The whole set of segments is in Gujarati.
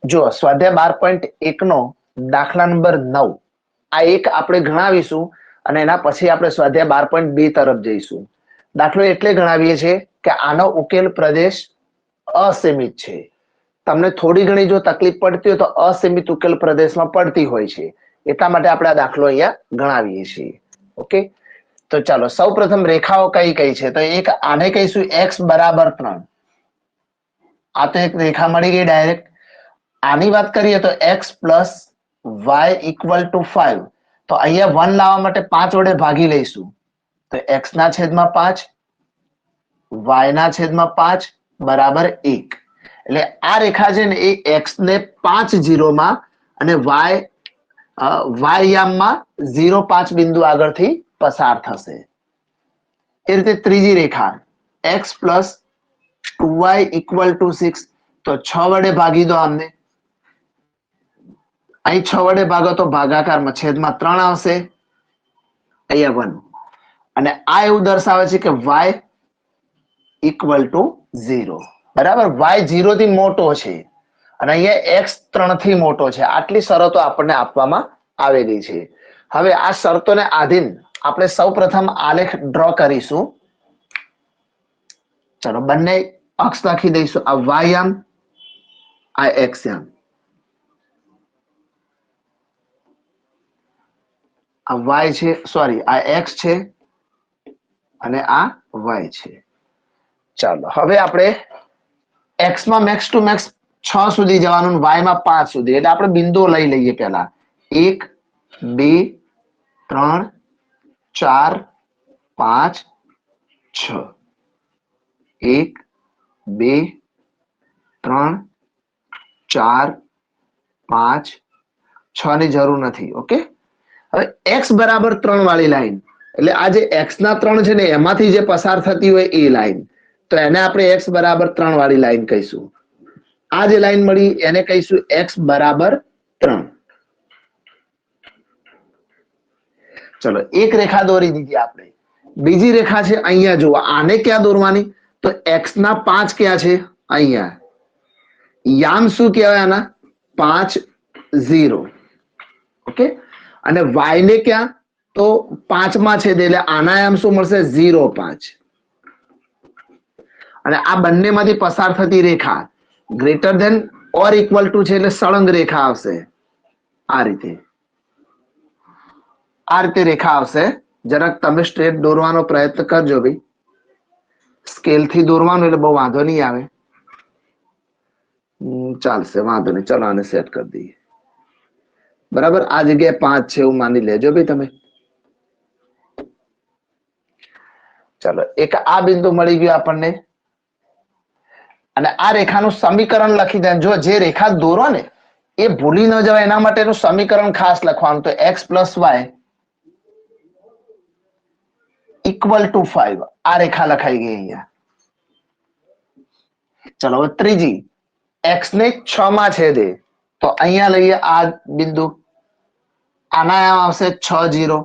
જો સ્વાધ્યાય 12.1 નો દાખલા નંબર 9 આ એક આપણે ગણાવીશું અને એના પછી આપણે સ્વાધ્યાય 12.2 તરફ જઈશું. દાખલો એટલે ગણાવીએ છીએ કે આનો ઉકેલ પ્રદેશ અસીમિત છે. તમને થોડી ઘણી જો તકલીફ પડતી હોય તો અસીમિત ઉકેલ પ્રદેશમાં પડતી હોય છે, એટલા માટે આપણે આ દાખલો અહીંયા ગણાવીએ છીએ. ઓકે, તો ચાલો સૌપ્રથમ રેખાઓ કઈ કઈ છે. તો એક આને કહીશું x બરાબર 3. આ તો એક રેખા મળી ગઈ ડાયરેક્ટ. આની વાત કરીએ તો x plus y equal to 5. તો અહીંયા 1 લાવવા માટે 5 વડે ભાગી લઈશું. તો x ના છેદમાં 5 y ના છેદમાં 5 બરાબર 1. એટલે આ રેખા છે ને એ x ને 5 0 અને y યામમાં 0.5 બિંદુ આગળથી પસાર થશે. એ રીતે ત્રીજી રેખા x plus 2y equal to 6. તો 6 વડે ભાગી દો આમને. અહીં 6 વડે ભાગો તો ભાગાકારમાં છેદમાં 3 આવશે, અહીંયા 1. અને આ એવું દર્શાવે છે કે y ઇક્વલ ટુ 0. બરાબર, y 0 થી મોટો છે અને અહીંયા x 3 થી મોટો છે. આટલી શરતો આપણને આપવામાં આવેલી છે. હવે આ શરતોને આધીન આપણે સૌપ્રથમ આલેખ ડ્રો કરીશું. ચલો બંને અક્ષ લખી દઈશું. આ y યામ, આ x યામ. આ y છે, સોરી આ x છે અને આ y છે. ચાલો હવે આપણે x માં મેક્સ ટુ મેક્સ 6 સુધી જવાનું, y માં 5 સુધી. એટલે આપણે બિંદુઓ લઈ લઈએ. પહેલા 1 2 3 4 5 6. 1 2 3 4 5 6 ની જરૂર નથી. ઓકે, હવે x બરાબર 3 વાળી લાઈન, એટલે આ જે x ના 3 છે ને એમાંથી જે પસાર થતી હોય એ લાઈન, તો એને આપણે x બરાબર 3 વાળી લાઈન કહીશું. આ જે લાઈન મળી એને કહીશું x બરાબર 3. ચલો એક રેખા દોરી દીધી આપણે. બીજી રેખા છે અહીંયા જુઓ. આને ક્યાં દોરવાની? તો x ના 5 ક્યાં છે? અહીંયા. યામ શું કહેવાય આના? 5 0. ઓકે, અને y ને ક્યાં? તો 5 માં છે એટલે આના યામ શું મળશે? 0 5. અને આ બંનેમાંથી પસાર થતી રેખા greater than or equal to છે એટલે સળંગ રેખા આવશે. આ રીતે રેખા આવશે. જરાક તમે સ્ટ્રેટ દોરવાનો પ્રયત્ન કરજો ભાઈ. સ્કેલ થી દોરવાનું એટલે બહુ વાંધો નહીં આવે. ચાલશે, વાંધો નહીં. ચલો આને સેટ કરી દઈએ. બરાબર, આ જગ્યાએ 5 છે એવું માની લેજો ભાઈ તમે. ચલો એક આ બિંદુ મળી ગયું આપણને. અને આ રેખાનું સમીકરણ લખી દે. જો જે રેખા દોરો ને એ ભૂલી ન જવાય એના માટેનું સમીકરણ ખાસ લખવાનું. તો x plus y equal to 5. આ રેખા લખાઈ ગઈ અહીંયા. ચલો હવે ત્રીજી, x ને 6 માં છેદે તો અહીંયા લઈએ આ બિંદુ. આના આવશે 6 0.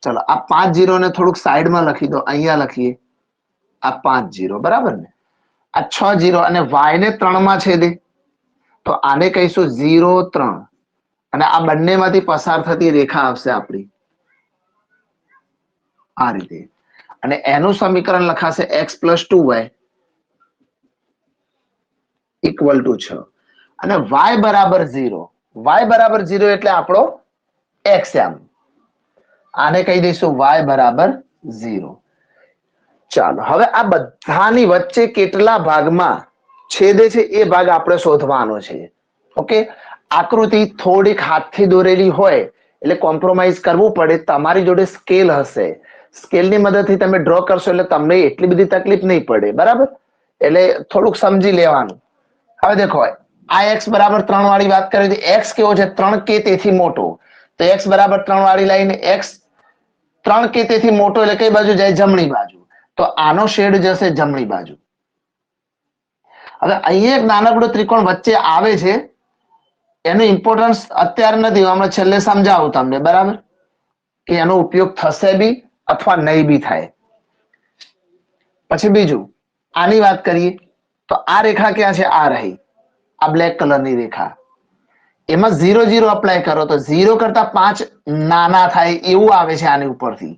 ચલો આ 5 0 ને થોડુંક સાઈડમાં લખી દો. અહીંયા લખીએ આ 5 0. બરાબર ને? આ 6 0 અને y ને 3 માં છેદે તો આને કહીશું 0 3. અને આ બંનેમાંથી પસાર થતી રેખા આવશે આપણી આ રીતે. અને એનું સમીકરણ લખાશે x plus 2y equal to 6. અને y બરાબર 0. y બરાબર 0 એટલે આપણો x યામ. આને કહી દઈશું y બરાબર 0. ચાલો હવે આ બધાની વચ્ચે કેટલા ભાગમાં છેદે છે એ ભાગ આપણે શોધવાનો છે. ઓકે, આકૃતિ થોડીક હાથથી દોરેલી હોય એટલે કોમ્પ્રોમાઇઝ કરવું પડે. તમારી જોડે સ્કેલ હશે, સ્કેલની મદદથી તમે ડ્રો કરશો એટલે તમને એટલી બધી તકલીફ નહીં પડે. બરાબર, એટલે થોડુંક સમજી લેવાનું. હવે દેખો આ x બરાબર 3 વાળી વાત કરી હતી. x કેવો છે? 3 કે તેથી મોટો. તો x બરાબર 3 વાળી લાઈન x 3 કે તેથી મોટો એટલે કઈ બાજુ જાય? જમણી બાજુ. તો આનો શેડ જશે જમણી બાજુ. હવે અહીંયા એક નાનકડો ત્રિકોણ વચ્ચે આવે છે, એનું ઇમ્પોર્ટન્સ અત્યારે નથી, હમણાં છેલ્લે સમજાવું તમને. બરાબર, કે એનો ઉપયોગ થશે બી અથવા નહીં બી થાય. પછી બીજું આની વાત કરીએ તો આ રેખા ક્યાં છે? આ રહી. આ બ્લેક કલરની રેખા, એમાં 0 0 અપ્લાય કરો તો 0 કરતા 5 નાના થાય એવું આવે છે આની ઉપરથી.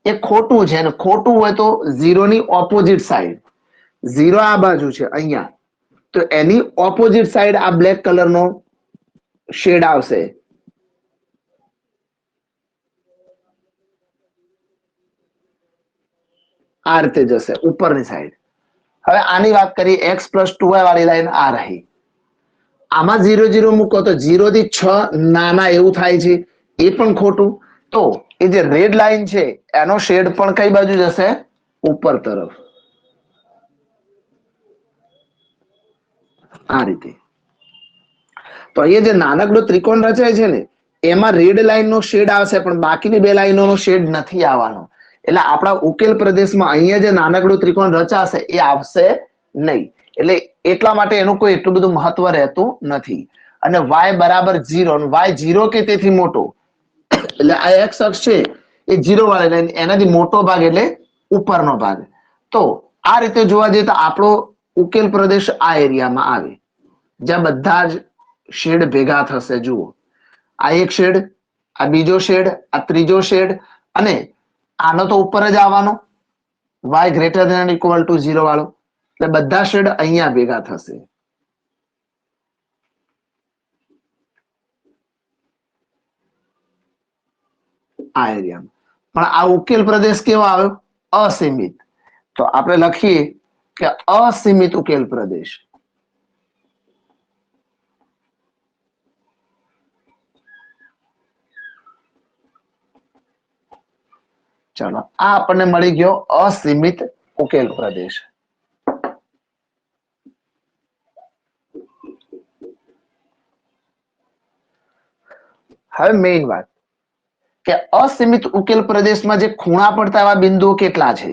એ ખોટું છે, અને ખોટું હોય તો 0 ની ઓપોઝિટ સાઈડ, 0 આ બાજુ છે અહીંયા, તો એની ઓપોઝિટ સાઈડ આ બ્લેક કલરનો શેડ આવશે. આ રીતે જશે ઉપરની સાઈડ. હવે આની વાત કરીએ, x + 2y વાળી લાઈન આ રહી. આમાં 0 0 મૂકો તો 0 થી 6 નાના એવું થાય છે, એ પણ ખોટું. તો એ જે રેડ લાઈન છે એનો શેડ પણ કઈ બાજુ જશે? ઉપર તરફ. આ રીતે. તો અહીંયા જે નાનકડો ત્રિકોણ રચાય છે ને, એમાં રેડ લાઈન નો શેડ આવશે, પણ બાકીની બે લાઈનોનો શેડ નથી આવવાનો. એટલે આપણા ઉકેલ પ્રદેશમાં અહીંયા જે નાનકડો ત્રિકોણ રચાશે એ આવશે નહીં. એટલે એટલા માટે એનું કોઈ એટલું બધું મહત્વ રહેતું નથી. અને y બરાબર 0, y 0 કે તેથી મોટો, એટલે આ x અક્ષ છે એ 0 વાળી લાઈન, એનાથી મોટો ભાગ એટલે ઉપરનો ભાગ. તો આ રીતે જોવા જઈએ તો આપણો ઉકેલ પ્રદેશ આ એરિયામાં આવે, જ્યાં બધા જ શેડ ભેગા થશે. જુઓ, આ એક શેડ, આ બીજો શેડ, આ ત્રીજો શેડ, અને આનો તો ઉપર જ આવવાનો y > 0 વાળો, એટલે બધા શેડ અહીંયા ભેગા થશે. આ એરિયામાં પણ આ ઉકેલ પ્રદેશ કેવો આવ્યો? અસીમિત. તો આપણે લખીએ કે અસીમિત ઉકેલ પ્રદેશ. ચાલો, આ આપણને મળી ગયો અસીમિત ઉકેલ પ્રદેશ. હવે મેઇન વાત કે અસીમિત ઉકેલ પ્રદેશમાં જે ખૂણા પડતા એવા બિંદુઓ કેટલા છે,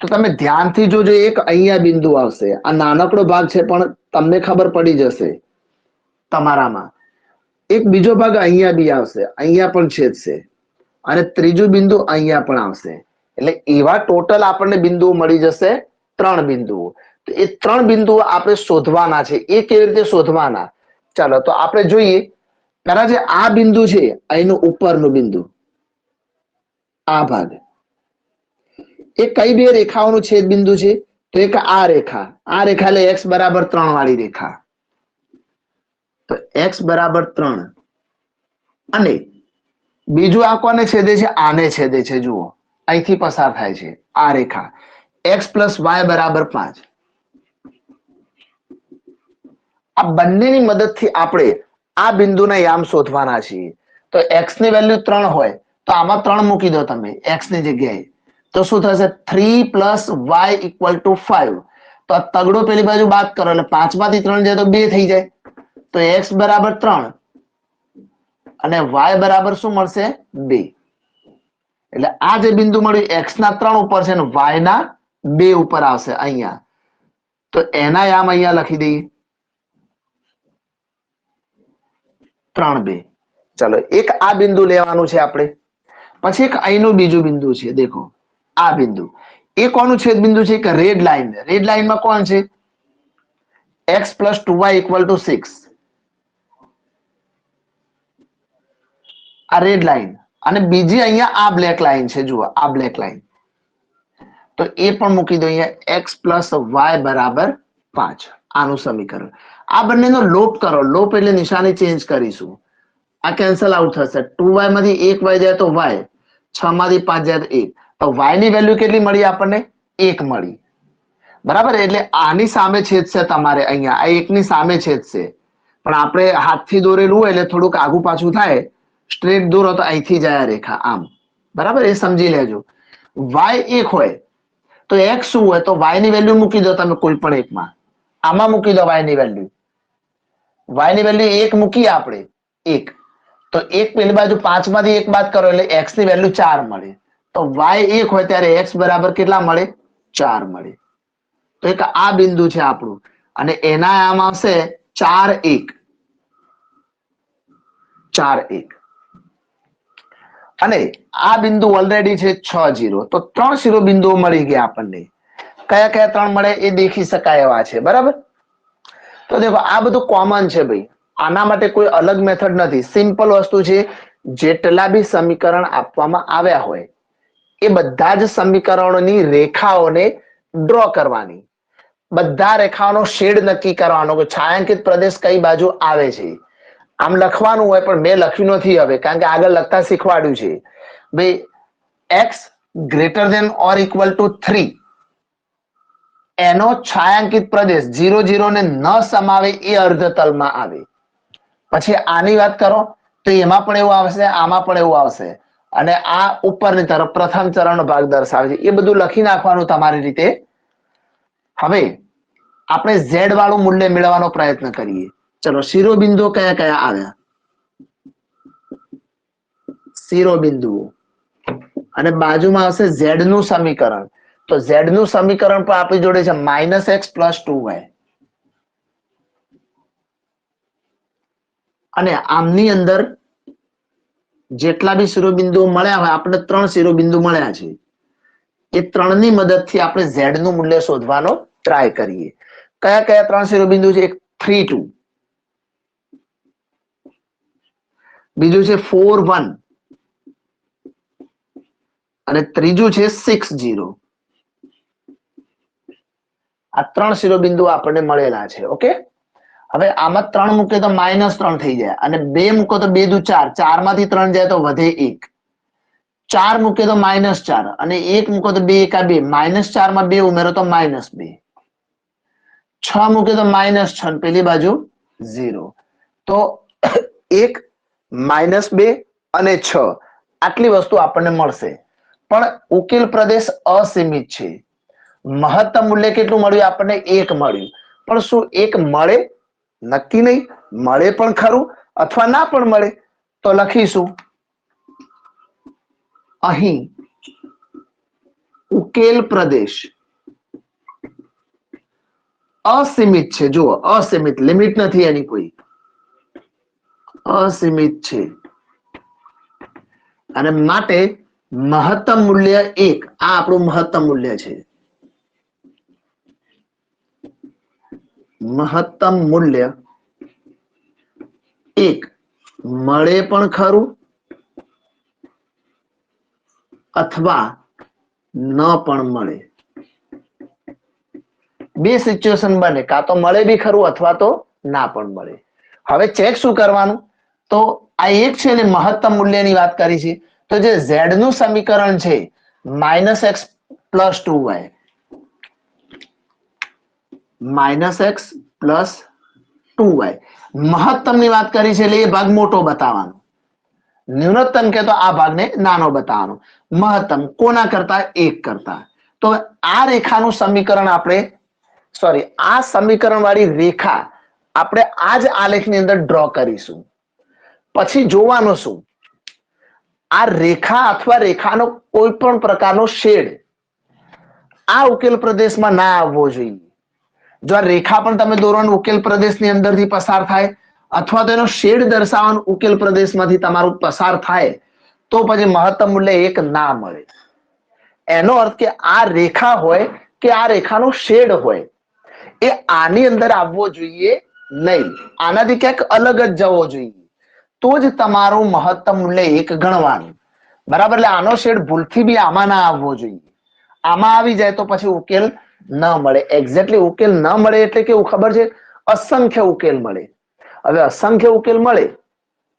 તો તમે ધ્યાનથી જોજો. એક અહીંયા બિંદુ આવશે, આ નાનકડો ભાગ છે પણ તમને ખબર પડી જશે તમારામાં. એક બીજો ભાગ અહીંયા બી આવશે, અહીંયા પણ છેદશે, અને ત્રીજું બિંદુ અહીંયા પણ આવશે. એટલે એવા ટોટલ આપણને બિંદુઓ મળી જશે 3 બિંદુઓ. તો એ 3 બિંદુઓ આપણે શોધવાના છે. એ કેવી રીતે શોધવાના? ચાલો, તો આપણે જોઈએ. પહેલા જે આ બિંદુ છે, અહીંનું ઉપરનું બિંદુ, આ ભાગ, એ કઈ બે રેખાઓનું છેદ બિંદુ છે? તો એક આ રેખા, આ રેખા એટલે x = 3 વાળી રેખા. તો x = 3, અને બીજું આ કોને છેદે છે? આને છેદે છે. જુઓ, અહીંથી પસાર થાય છે આ રેખા. x + y = 5. આ બંનેની મદદથી આપણે આ બિંદુના યામ શોધવાના છીએ. તો x ની વેલ્યુ 3 હોય તો આમાં 3 મૂકી દો તમે x ની જગ્યાએ, તો શું થશે? 3 + y = 5. તો આ તગડો પેલી બાજુ બાદ કરો એટલે 5 માંથી 3 જાય તો 2 થઈ જાય. તો x = 3 અને y બરાબર શું મળશે? 2. એટલે આ જે બિંદુ મળ્યું x ના 3 ઉપર છે ને y ના 2 ઉપર આવશે અહીંયા. તો એના યામ અહીંયા લખી દઈએ 3 2. ચાલો, એક આ બિંદુ લેવાનું છે આપણે. પછી એક અહીંનું બીજું બિંદુ છે. દેખો, આ બિંદુ એ કોનું છેદ બિંદુ છે? કે રેડ લાઈન. રેડ લાઈનમાં કોણ છે? x + 2y = 6. આ રેડ લાઈન, અને બીજી અહીંયા આ બ્લેક લાઈન છે. જુઓ, આ બ્લેક લાઈન. તો એ પણ મૂકી દો અહીંયા, x + y = 5. આનું સમીકરણ. આ બંનેનો લોપ કરો. લોપ એટલે નિશાની ચેન્જ કરીશું. આ કેન્સલ આઉટ થશે. 2y માંથી 1y જાય તો y, 6 માંથી 5 જાય તો 1. તો y ની વેલ્યુ કેટલી મળી આપણને? 1 મળી. બરાબર. એટલે આની સામે છેદશે તમારે, અહીંયા આ 1 ની સામે છેદશે. પણ આપણે હાથથી દોરેલું હોય એટલે થોડુંક આગુ પાછું થાય. સ્ટ્રેટ દોરો તો અહીંથી જાય રેખા આમ. બરાબર, એ સમજી લેજો. y 1 હોય તો x શું હોય? તો y ની વેલ્યુ મૂકી દો તમે કોઈ પણ એકમાં. આમાં મૂકી દો y ની વેલ્યુ. y ની વેલ્યુ 1 મૂકીએ આપણે, 1. તો 1 પેલી બાજુ 5 માંથી 1 બાદ કરો એટલે x ની વેલ્યુ 4 મળે. તો y 1 હોય ત્યારે x બરાબર કેટલા મળે? 4 મળે. તો એક આ બિંદુ છે આપણું, અને એના આમ આવશે 4 1. 4 1. અને આ બિંદુ ઓલરેડી છે 6 0. તો 3 શિરોબિંદુઓ મળી ગયા આપણને. કયા કયા 3 મળે એ દેખી શકાય એવા છે. બરાબર. તો દેખો આ બધું કોમન છે ભાઈ, આના માટે કોઈ અલગ મેથડ નથી, સિમ્પલ વસ્તુ છે. જેટલા બી સમીકરણ આપવામાં આવ્યા હોય એ બધા જ સમીકરણોની રેખાઓને ડ્રો કરવાની, બધા રેખાઓનો શેડ નક્કી કરવાનો કે છાયાંકિત પ્રદેશ કઈ બાજુ આવે છે. આમ લખવાનું હોય પણ મેં લખ્યું નથી હવે, કારણ કે આગળ લખતા શીખવાડ્યું છે ભાઈ. x greater than or equal to 3 એનો છાયાંકિત પ્રદેશ 0 0 ને ન સમાવે એ અર્ધતલમાં આવે. પછી આની વાત કરો તો એમાં પણ એવું આવશે, આમાં પણ એવું આવશે, અને આ ઉપરની તરફ પ્રથમ ચરણ ભાગ દર્શાવે છે. એ બધું લખી નાખવાનું તમારી રીતે. હવે આપણે z વાળું મૂલ્ય મેળવવાનો પ્રયત્ન કરીએ. ચલો, શિરોબિંદુઓ કયા કયા આવ્યા? શિરોબિંદુઓ અને બાજુમાં આવશે z નું સમીકરણ. તો z નું સમીકરણ પણ આપણી જોડે છે -x + 2y. અને આમની અંદર જેટલા બી શિરોબિંદુઓ મળ્યા હોય, આપણે 3 શિરોબિંદુ મળ્યા છે, એ 3 ની મદદથી આપણે z નું મૂલ્ય શોધવાનો ટ્રાય કરીએ. કયા કયા 3 શિરોબિંદુ છે? એક 3 2, બીજું છે 4 1, અને ત્રીજું છે 6 0. આ 3 શિરોબિંદુ આપણને મળેલા છે. ઓકે, હવે આમાં 3 મૂકે તો -3 થઈ જાય, અને 2 મૂકો તો 2 દુ 4, 4 માંથી 3 જાય તો વધે 1, 4 મૂકે તો -4, અને 1 મૂકો તો 2 એકા 2, -4 માં 2 ઉમેરો તો -2, 6 મૂકે તો -6, પેલી બાજુ 0. તો 1 -2 અને 6 આટલી વસ્તુ આપણને મળશે. પણ ઉકેલ પ્રદેશ અસીમિત છે. મહત્તમ મૂલ્ય કેટલું મળ્યું? આપણને 1 મળ્યું. પણ શું 1 મળે? નક્કી નહીં. મળે પણ ખરું અથવા ના પણ મળે. તો લખીશું અહીં ઉકેલ પ્રદેશ અસીમિત છે. જુઓ, અસીમિત, લિમિટ નથી એની કોઈ, અસીમિત છે. અને માટે મહત્તમ મૂલ્ય 1, આ આપણું મહત્તમ મૂલ્ય છે. મહત્તમ મૂલ્ય 1 મળે પણ ખરું અથવા ન પણ મળે. બે સિચ્યુએશન બને, કાં તો મળે બી ખરું અથવા તો ના પણ મળે. હવે ચેક શું કરવાનું? તો આ 1 છે ને મહત્તમ મૂલ્યની વાત કરી છે, તો જે z નું સમીકરણ છે -x + 2y, -x + 2y, મહત્તમ ની વાત કરી છે એટલે એ ભાગ મોટો બતાવવાનો, ન્યૂનતમ કે તો આ ભાગને નાનો બતાવવાનો. મહત્તમ કોના કરતા? 1 કરતા. તો આ રેખાનું સમીકરણ આપણે, સોરી, આ સમીકરણ વાળી રેખા આપણે આ જ આલેખની અંદર ડ્રો કરીશું. પછી જોવાનું શું? આ રેખા અથવા રેખાનો કોઈ પણ પ્રકારનો શેડ આ ઉકેલ પ્રદેશમાં ના આવવો જોઈએ. જો આ રેખા પણ તમે દોરવાનું ઉકેલ પ્રદેશની અંદરથી પસાર થાય, અથવા તો એનો શેડ દર્શાવવાનું ઉકેલ પ્રદેશમાંથી તમારું પસાર થાય, તો પછી મહત્તમ મૂલ્ય 1 ના મળે. એનો અર્થ કે આ રેખા હોય કે આ રેખાનો શેડ હોય, એ આની અંદર આવવો જોઈએ નહીં, આનાથી ક્યાંક અલગ જ જવો જોઈએ, તો જ તમારું મહત્તમ મૂલ્ય 1 ગણવાનું. બરાબર? એટલે આનો શેડ ભૂલથી બી આમાં ના આવવો જોઈએ. આમાં આવી જાય તો પછી ઉકેલ ન મળે. એક્ઝેક્ટલી ઉકેલ ન મળે એટલે કેવું ખબર છે? અસંખ્ય ઉકેલ મળે. હવે અસંખ્ય ઉકેલ મળે,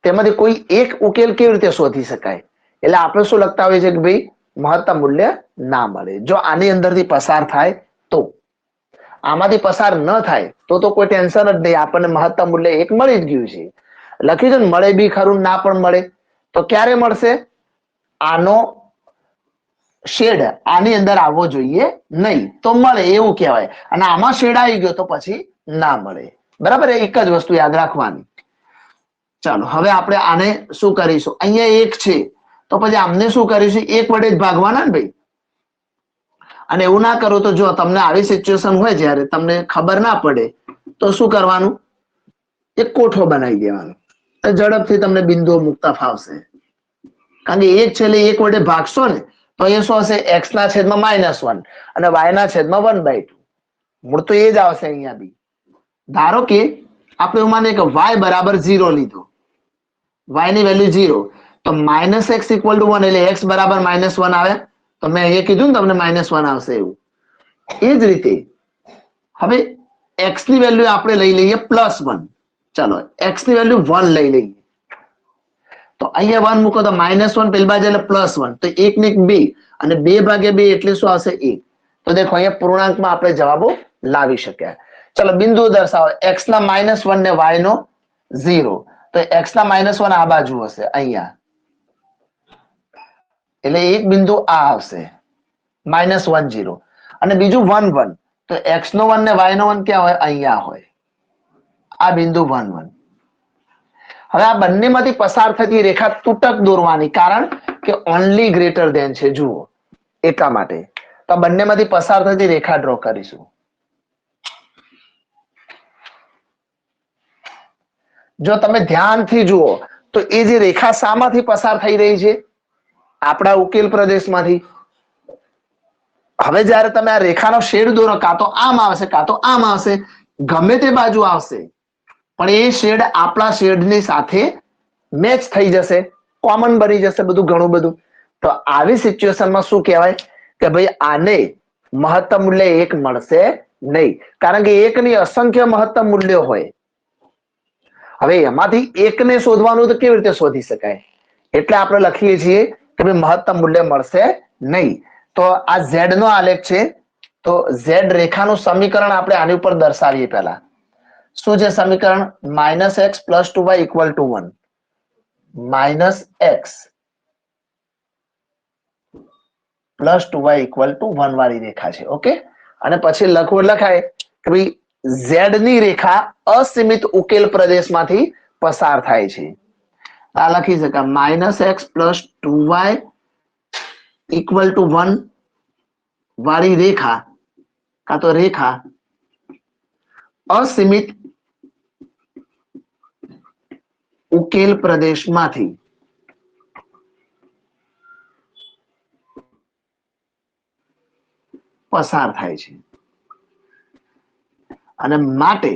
તેમાંથી કોઈ એક ઉકેલ કેવી રીતે શોધી શકાય? એટલે આપણે શું લખતા હોઈએ છીએ કે ભાઈ મહત્તમ મૂલ્ય ના મળે. જો આની અંદરથી પસાર થાય તો, આમાંથી પસાર ન થાય તો કોઈ ટેન્શન જ નહીં, આપણને મહત્તમ મૂલ્ય 1 મળી જ ગયું છે. લખી દો ને, મળે બી ખરું ના પણ મળે. તો ક્યારે મળશે? આનો શેડ આની અંદર આવવો જોઈએ નહીં, તો મળે એવું કહેવાય. અને આમાં શેડ આવી ગયો તો પછી ના મળે. બરાબર? એક જ વસ્તુ યાદ રાખવાની. ચાલો, હવે આપણે આને શું કરીશું? અહીંયા 1 છે તો પછી આમને શું કરીશું? 1 વડે જ ભાગવાના ને ભાઈ. અને એવું ના કરો તો, જો તમને આવી સિચ્યુએશન હોય જ્યારે તમને ખબર ના પડે, તો શું કરવાનું? એક કોઠો બનાવી દેવાનો, ઝડપથી તમને બિંદુઓ મૂકતા ફાવશે. કારણ કે 1 છે એટલે 1 વડે ભાગશો ને તો એ શું હશે? x ના છેદમાં -1 અને y ના છેદમાં 1/2. મૂળ તો એ જ આવશે અહીંયા બી. ધારો કે આપણે એવું માનીએ કે y બરાબર 0 લીધો, y ની વેલ્યુ 0, તો -x = 1 એટલે x બરાબર -1 આવે. તો મેં અહીંયા કીધું ને તમને -1 આવશે એવું. એ જ રીતે હવે x ની વેલ્યુ આપણે લઈ લઈએ +1. ચલો x ની વેલ્યુ 1 લઈ લઈએ. તો અહીંયા 1 મૂકો તો -1 પેલી બાજુ એટલે +1, તો 1 ને 1 2, અને 2 ભાગ્યા 2 એટલે શું આવશે 1. તો દેખો અહીંયા પૂર્ણાંકમાં આપણે જવાબો લાવી શક્યા. ચલો બિંદુ દર્શાવો, x ના -1 ને y નો 0. તો x ના -1 આ બાજુ હશે અહીંયા, એટલે એક બિંદુ આ આવશે -1 0, અને બીજું 1 1. તો x નો 1 ને y નો 1 ક્યાં હોય? અહીંયા હોય, આ બિંદુ 1 1. હવે આ બંનેમાંથી પસાર થતી રેખા તૂટક દોરવાની, કારણ કે ઓનલી ગ્રેટર ધેન છે જુઓ, એટલા માટે. તો બંનેમાંથી પસાર થતી રેખા ડ્રો કરીશું. જો તમે ધ્યાનથી જુઓ તો એ જે રેખા શામાંથી પસાર થઈ રહી છે? આપણા ઉકેલ પ્રદેશમાંથી. હવે જ્યારે તમે આ રેખાનો શેડ દોરો, કાં તો આમ આવશે કાં તો આમ આવશે, ગમે તે બાજુ આવશે, પણ એ શેડ આપણા શેડની સાથે મેચ થઈ જશે, કોમન બની જશે બધું, ઘણું બધું. તો આવી સિચ્યુએશનમાં શું કહેવાય કે ભાઈ આને મહત્તમ મૂલ્ય 1 મળશે નહીં, કારણ કે 1 ની અસંખ્ય મહત્તમ મૂલ્યો હોય. હવે એમાંથી એકને શોધવાનું તો કેવી રીતે શોધી શકાય? એટલે આપણે લખીએ છીએ કે ભાઈ મહત્તમ મૂલ્ય મળશે નહીં. તો આ z નો આલેખ છે, તો z રેખાનું સમીકરણ આપણે આની ઉપર દર્શાવીએ. પહેલા શું છે સમીકરણ? -x + 2y = 1. -x + 2y = 1 વાળી રેખા છે. ઓકે, અને પછી લખાય કે ભાઈ z ની રેખા અસીમિત ઉકેલ પ્રદેશમાંથી પસાર થાય છે. આ લખી શકાય -x + 2y = 1 વાળી રેખા, કાં તો રેખા અસીમિત ઉકેલ પ્રદેશમાંથી પસાર થાય છે, અને માટે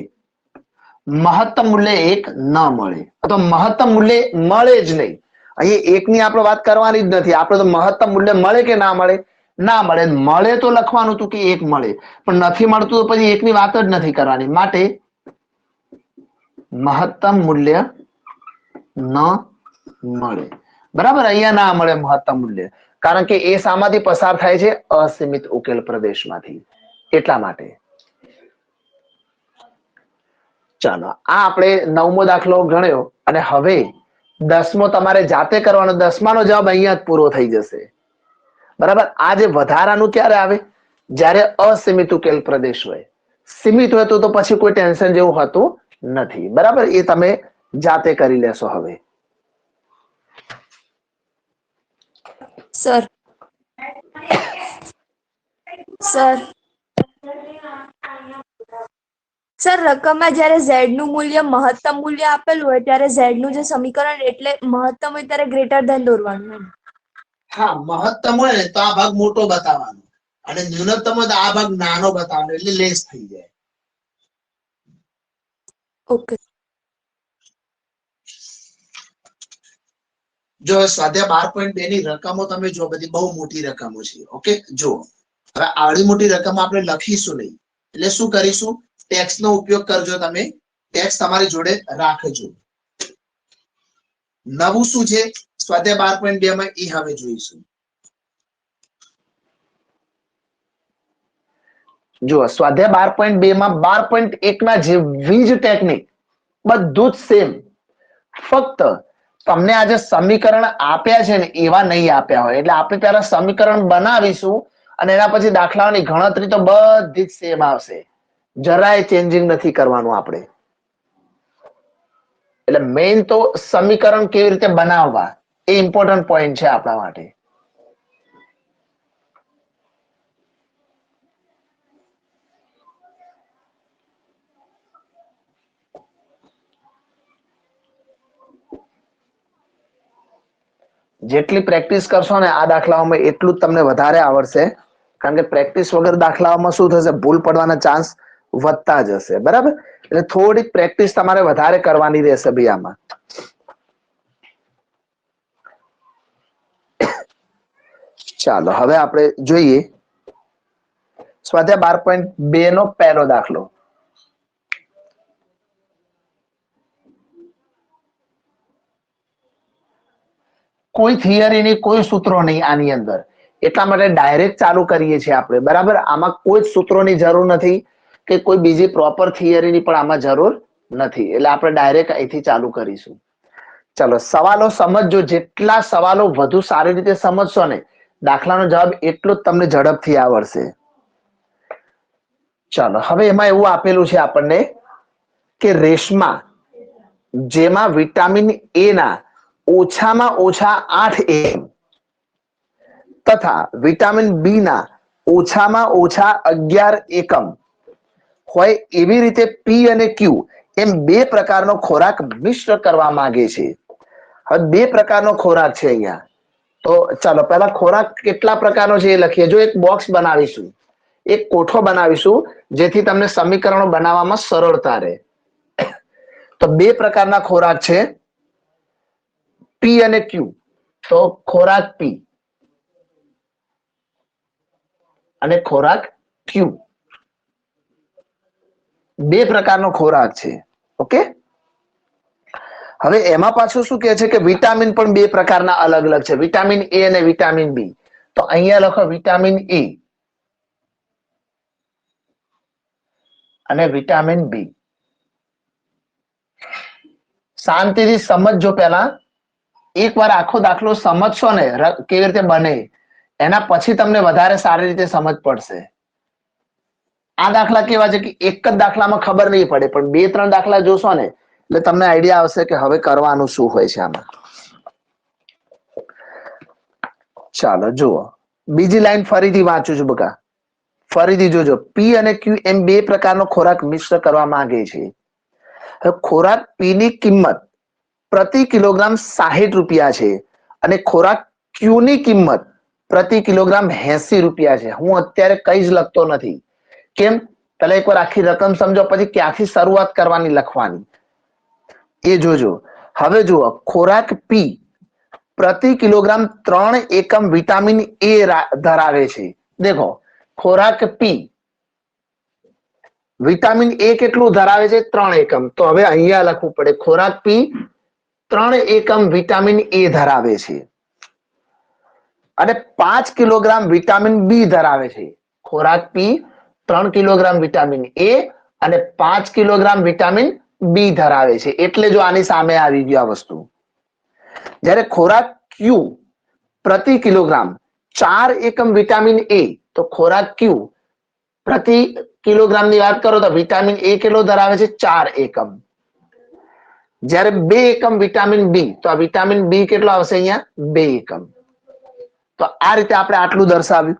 મહત્તમ મૂલ્ય 1 ન મળે, અથવા મહત્તમ મૂલ્ય મળે જ નહીં. અહીં 1 ની આપણે વાત કરવાની જ નથી. આપણે તો મહત્તમ મૂલ્ય મળે કે ના મળે? ના મળે. મળે તો લખવાનું હતું કે 1 મળે, પણ નથી મળતું તો પછી 1 ની વાત જ નથી કરવાની. માટે મહત્તમ મૂલ્ય ન મળે. બરાબર, અહીંયા ના મળે મહત્તમ મૂલ્ય, કારણ કે એ શામાંથી પસાર થાય છે? અસીમિત ઉકેલ પ્રદેશમાંથી. એટલા માટે ચાલો આ આપણે 9મો દાખલો ગણ્યો, અને હવે 10મો તમારે જાતે કરવાનો. 10માનો જવાબ અહીંયા જ પૂરો થઈ જશે. બરાબર, આ જે વધારાનું ક્યારે આવે? જ્યારે અસીમિત ઉકેલ પ્રદેશ હોય. સીમિત હોય તો પછી કોઈ ટેન્શન જેવું હોતું નથી. બરાબર, એ તમે જાતે કરી લેશો. હવે સર સર સર રકમમાં જ્યારે z નું મૂલ્ય મહત્તમ મૂલ્ય આપેલું હોય ત્યારે z નું જે સમીકરણ એટલે મહત્તમ હોય ત્યારે ગ્રેટર ધેન દોરવાનું. હા, મહત્તમ હોય ને તો આ ભાગ મોટો બતાવવાનો, અને ન્યૂનતમ હોય તો આ ભાગ નાનો બતાવવાનો, એટલે લેસ થઈ જાય. ઓકે. જો સ્વાધ્યાય 12.2 ની રકમો તમે જો, બધી બહુ મોટી રકમો છે. ઓકે, જો હવે આવડી મોટી રકમ આપણે લખીશું નહીં, એટલે શું કરીશું? ટેક્સ નો ઉપયોગ કરજો. તમે ટેક્સ તમારી જોડે રાખજો. નવું શું છે સ્વાધ્યાય 12.2 માં એ હવે જોઈશું. જો સ્વાધ્યાય 12.2 માં 12.1 ના જેવી જ ટેકનિક, બધું જ સેમ, ફક્ત તમને આજે સમીકરણ આપ્યા છે ને એવા નહીં આપ્યા હોય. એટલે આપણે પહેલા સમીકરણ બનાવીશું, અને એના પછી દાખલાઓની ગણતરી તો બધી જ સેમ આવશે. જરાય ચેન્જિંગ નથી કરવાનું આપણે. એટલે મેઇન તો સમીકરણ કેવી રીતે બનાવવા એ ઇમ્પોર્ટન્ટ પોઈન્ટ છે આપણા માટે. જેટલી પ્રેક્ટિસ કરશો ને આ દાખલાઓમાં એટલું જ તમને વધારે આવડશે, કારણ કે પ્રેક્ટિસ વગર દાખલાઓમાં શું થશે? ભૂલ પડવાના ચાન્સ વધતા જશે. બરાબર, એટલે થોડીક પ્રેક્ટિસ તમારે વધારે કરવાની રહેશે ભાઈ આમાં. ચાલો હવે આપણે જોઈએ સ્વાધ્યાય 12.2 નો પહેલો દાખલો. કોઈ થિયરીની કોઈ સૂત્રો નહીં આની અંદર, એટલા માટે ડાયરેક્ટ ચાલુ કરીએ છીએ આપણે. બરાબર, આમાં કોઈ જ સૂત્રોની જરૂર નથી કે કોઈ બીજી પ્રોપર થિયરીની પણ આમાં જરૂર નથી, એટલે આપણે ડાયરેક્ટ અહીંથી ચાલુ કરીશું. ચલો સવાલો સમજજો, જેટલા સવાલો વધુ સારી રીતે સમજશો ને દાખલાનો જવાબ એટલો જ તમને ઝડપથી આવડશે. ચાલો હવે એમાં એવું આપેલું છે આપણને કે રેશમા જેમાં વિટામિન એ ના ઓછામાં ઓછા 8 એકમ તથા વિટામિન બી ના ઓછામાં ઓછા 11 એકમ હોય એવી રીતે પી અને ક્યુ એમ બે પ્રકારનો ખોરાક મિશ્ર કરવા માંગે છે. હવે બે પ્રકારનો ખોરાક છે અહીંયા. તો ચાલો પહેલા ખોરાક કેટલા પ્રકારનો છે એ લખીએ. જો એક બોક્સ બનાવીશું, એક કોઠો બનાવીશું, જેથી તમને સમીકરણો બનાવવામાં સરળતા રહે. તો બે પ્રકારના ખોરાક છે, પી અને ક્યુ. તો ખોરાક પી અને ખોરાક ક્યુ બે પ્રકારનો ખોરાક છે. ઓકે, હવે એમાં પાછું શું કહે છે કે વિટામિન પણ બે પ્રકારના અલગ અલગ છે, વિટામિન એ અને વિટામિન બી. તો અહીંયા લખો વિટામિન એ અને વિટામિન બી. શાંતિથી સમજજો. પહેલા એકવાર આખો દાખલો સમજશો ને કેવી રીતે બને, એના પછી તમને વધારે સારી રીતે સમજ પડશે. આ દાખલા કેવા છે કે એક જ દાખલામાં ખબર નહીં પડે, પણ 2-3 દાખલા જોશો ને એટલે તમને આઈડિયા આવશે કે હવે કરવાનું શું હોય છે આમાં. ચાલો જુઓ, બીજી લાઈન ફરીથી વાંચું છું બકા, ફરીથી જોજો. પી અને ક્યુ એમ બે પ્રકારનો ખોરાક મિશ્ર કરવા માંગે છે. ખોરાક પી ની કિંમત પ્રતિ કિલોગ્રામ 60 રૂપિયા છે અને ખોરાક ક્યુ ની કિંમત પ્રતિ કિલોગ્રામ 80 રૂપિયા છે. હું અત્યારે કઈ જ લખતો નથી. કેમ? પહેલા એકવાર આખી રકમ સમજો, પછી ક્યાંથી શરૂઆત કરવાની લખવાની એ જોજો. હવે જુઓ, ખોરાક પી પ્રતિ કિલોગ્રામ 3 એકમ વિટામિન એ ધરાવે છે. દેખો, ખોરાક પી વિટામિન એ કેટલું ધરાવે છે? 3 એકમ. તો હવે અહીંયા લખવું પડે ખોરાક પી 3 એકમ વિટામિન એ ધરાવે છે અને 5 કિલોગ્રામ વિટામિન બી ધરાવે છે. ખોરાક પી 3 કિલોગ્રામ વિટામિન એ અને 5 કિલોગ્રામ વિટામિન બી ધરાવે છે. એટલે જો આની સામે આવી ગયું આ વસ્તુ. જ્યારે ખોરાક ક્યુ પ્રતિ કિલોગ્રામ 4 એકમ વિટામિન એ, તો ખોરાક ક્યુ પ્રતિ કિલોગ્રામ ની વાત કરો તો વિટામિન એ કેટલો ધરાવે છે? 4 એકમ. જ્યારે 2 એકમ વિટામિન બી, તો આ વિટામિન બી કેટલો આવશે અહીંયા? 2 એકમ. તો આ રીતે આપણે આટલું દર્શાવ્યું.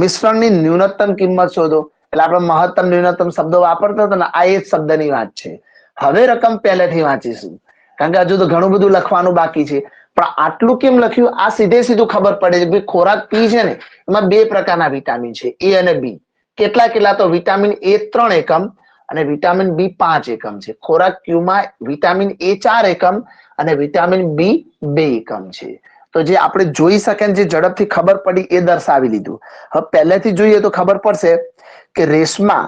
મિશ્રણની ન્યૂનતમ કિંમત શોધો, એટલે આપણે મહત્તમ ન્યૂનતમ શબ્દો વાપરતો હતો ને, આ એ જ શબ્દની વાત છે. હવે રકમ પહેલેથી વાંચીશું, કારણ કે હજુ તો ઘણું બધું લખવાનું બાકી છે. પણ આટલું કેમ લખ્યું આ સીધે સીધું ખબર પડે છે. ખોરાક પી છે ને, એમાં બે પ્રકારના વિટામિન છે, એ અને બી. કેટલા? તો વિટામિન એ 3 એકમ અને વિટામિન બી 5 એકમ છે. ખોરાક ક્યુમાં વિટામિન એ 4 એકમ અને વિટામિન બી 2 એકમ છે. તો જે આપણે જોઈ શકીએ, જે ઝડપથી ખબર પડી એ દર્શાવી લીધું. હવે પહેલેથી જોઈએ તો ખબર પડશે કે રેશમા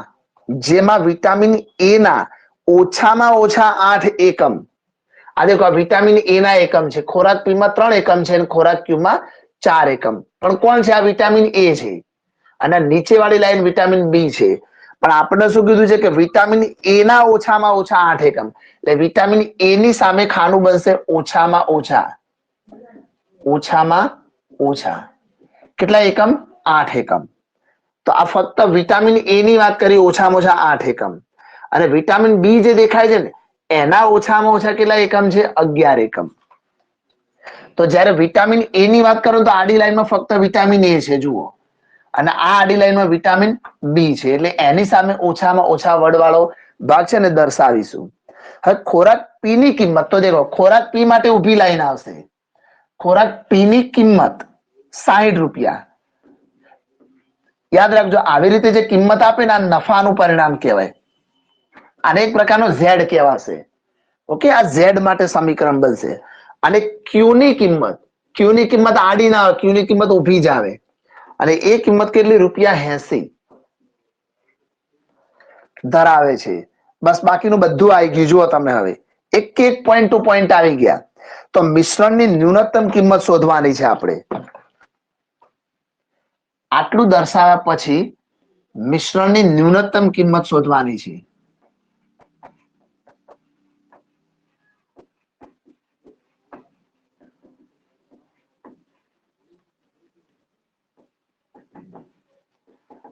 જેમાં વિટામિન એ ના ઓછામાં ઓછા 8 એકમ, આ દેખો આ વિટામિન એ ના એકમ છે. ખોરાક પી માં 3 એકમ છે અને ખોરાક ક્યુ માં 4 એકમ. પણ કોણ છે? આ વિટામિન એ છે અને નીચે વાળી લાઈન વિટામિન બી છે. પણ આપણે શું કીધું છે કે વિટામિન એ ના ઓછામાં ઓછા 8 એકમ, એટલે વિટામિન એ ની સામે ખાનું બનશે ઓછામાં ઓછા. ઓછામાં ઓછા કેટલા એકમ? 8 એકમ. તો આ ફક્ત વિટામિન એ ની વાત કરી, ઓછામાં ઓછા 8 એકમ. અને વિટામિન બી જે દેખાય છે ને, એના ઓછામાં ઓછા કેટલા એકમ છે? 11 એકમ. તો જ્યારે વિટામિન એ ની વાત કરો તો આડી લાઈનમાં ફક્ત વિટામિન એ છે, જુઓ, અને આ આડી લાઈનમાં વિટામિન બી છે. એટલે એની સામે ઓછામાં ઓછા વડવાળો ભાગ છે ને દર્શાવીશું. હવે ખોરાક પી ની કિંમત તો દેખો, ખોરાક પી માટે ઊભી લાઈન આવશે. ખોરાક પી ની કિંમત 60 રૂપિયા. યાદ રાખજો, આવી રીતે જે કિંમત આપે ને આ નફાનું પરિણામ કહેવાય. આને એક પ્રકારનો ઝેડ કહેવાશે. ઓકે, આ ઝેડ માટે સમીકરણ બનશે. અને ક્યુ ની કિંમત આડી ના આવે, ક્યુ ની કિંમત ઊભી જ આવે. અને એ કિંમત કેટલી? ₹80 ધરાવે છે. બસ બાકીનું બધું આવી ગયું. જુઓ તમે હવે એક એક પોઈન્ટ ટુ પોઈન્ટ આવી ગયા. તો મિશ્રણની ન્યૂનતમ કિંમત શોધવાની છે આપણે. આટલું દર્શાવ્યા પછી મિશ્રણની ન્યૂનતમ કિંમત શોધવાની છે.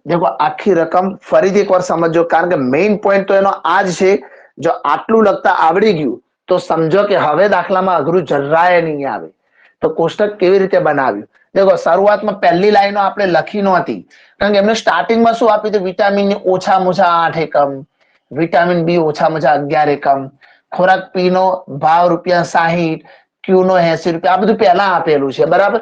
દેખો આખી રકમ ફરીથી એકવાર સમજો, કારણ કે મેઇન પોઈન્ટ તો એનો આ જ છે. જો આટલું લખતા આવડી ગયું તો સમજો કે હવે દાખલામાં અઘરું જરાય નહીં આવે. તો કોષ્ટક કેવી રીતે બનાવ્યું? દેખો શરૂઆતમાં પહેલી લાઈનો આપણે લખી નહોતી, કારણ કે એમને સ્ટાર્ટિંગમાં શું આપ્યું હતું? વિટામિન ની ઓછામાં ઓછા 8 એકમ, વિટામિન બી ઓછામાં ઓછા 11 એકમ, ખોરાક પી નો ભાવ ₹60, ક્યુ નો ₹80. આ બધું પહેલા આપેલું છે, બરાબર?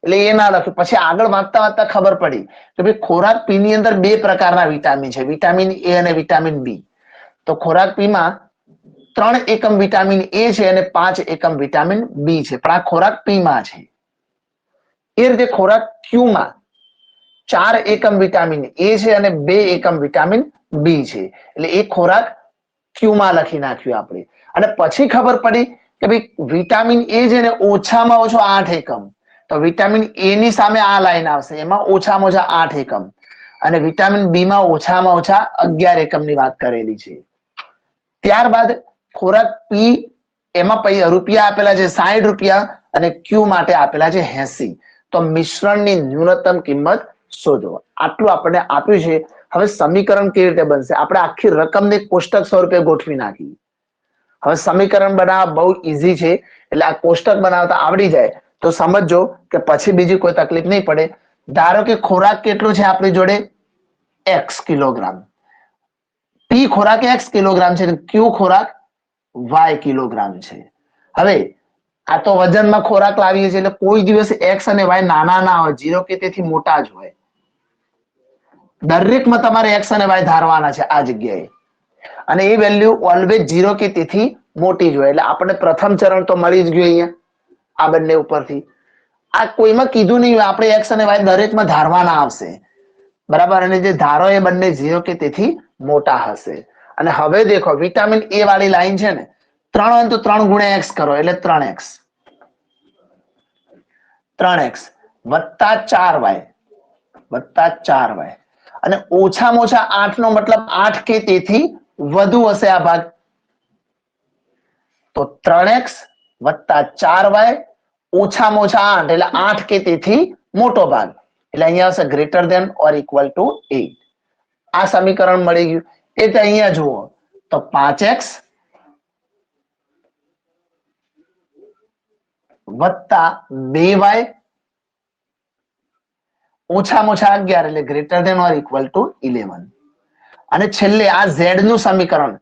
એટલે એ ના લખ્યું. પછી આગળ વાંચતા વાંચતા ખબર પડી કે ભાઈ ખોરાક પી ની અંદર બે પ્રકારના વિટામિન છે, વિટામિન એ અને વિટામિન બી. તો ખોરાક પી માં 3 એકમ વિટામિન એ છે અને 5 એકમ વિટામિન બી છે, પણ આ ખોરાક પી માં છે. એ રીતે ખોરાક ક્યુ માં 4 એકમ વિટામિન એ છે અને 2 એકમ વિટામિન બી છે. એટલે એ ખોરાક ક્યુ માં લખી નાખ્યું આપણે. અને પછી ખબર પડી કે ભાઈ વિટામિન એ છે ને ઓછામાં ઓછો 8 એકમ. તો વિટામિન એ ની સામે આ લાઈન આવશે, એમાં ઓછામાં ઓછા 8 એકમ. અને વિટામિન બી માં ઓછામાં ઓછા 11 એકમ ની વાત કરેલી છે. ત્યારબાદ ખોરાક પી એમાં રૂપિયા આપેલા છે ₹60 અને ક્યુ માટે આપેલા છે 80. તો મિશ્રણની ન્યૂનતમ કિંમત શોધો. આટલું આપણને આપ્યું છે. હવે સમીકરણ કેવી રીતે બનશે? આપણે આખી રકમને કોષ્ટક સ્વરૂપે ગોઠવી નાખી. હવે સમીકરણ બનાવવા બહુ ઈઝી છે, એટલે આ કોષ્ટક બનાવતા આવડી જાય તો સમજો કે પછી બીજી કોઈ તકલીફ નહીં પડે. ધારો કે ખોરાક કેટલો છે આપણી જોડે? x kilogram. પી ખોરાક x કિલોગ્રામ છે, ક્યુ ખોરાક y કિલોગ્રામ છે. હવે આ તો વજનમાં ખોરાક લાવીએ છીએ, એટલે કોઈ દિવસ x અને y નાના ના હોય, 0 કે તેથી મોટા જ હોય. દરેકમાં તમારે x અને y ધારવાના છે આ જગ્યાએ. અને એ વેલ્યુ ઓલવેઝ 0 કે તેથી મોટી જ હોય. એટલે આપણને પ્રથમ ચરણ તો મળી જ ગયું અહીંયા આ બંને ઉપરથી. આ કોઈમાં કીધું નહીં હોય, આપણે x અને y દરેકમાં ધારવાના આવશે, બરાબર? અને જે ધારો એ બંને 0 કે તેથી મોટા હશે. અને હવે દેખો વિટામિન એ વાળી લાઈન છે ને, 3 હોય તો 3 ગુણ્યા x કરો એટલે 3x, 3x વત્તા 4y, વત્તા 4y. અને ઓછામાં ઓછા 8 નો મતલબ 8 કે તેથી વધુ હશે આ ભાગ. તો 3x વત્તા 4y ઓછામાં ઓછા 8 એટલે 8 કે તેથી મોટો ભાગ. એટલે અહીંયા હશે greater than or equal to 8. આ સમીકરણ મળી ગયું. એટલે અહીંયા જુઓ તો 5x વત્તા 2y ઓછામાં ઓછા 11 એટલે greater than or equal to 11. અને છેલ્લે આ z નું સમીકરણ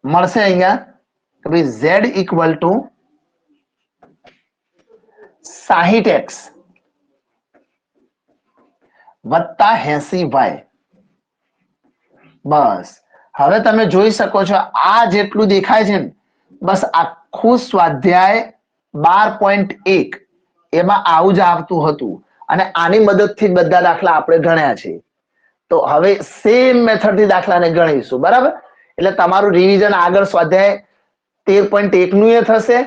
મળશે અહીંયા કે ભાઈ z ઇક્વલ ટુ 60x વત્તા 80y. બસ હવે તમે જોઈ શકો છો આ જેટલું દેખાય છે ને, બસ આખું સ્વાધ્યાય 12.1 એમાં આવું જ આવતું હતું. અને આની મદદથી બધા દાખલા આપણે ગણ્યા છે. તો હવે સેમ મેથડ થી દાખલાને ગણીશું, બરાબર? એટલે તમારું રિવિઝન આગળ સ્વાધ્યાય 13.1 નું એ થશે,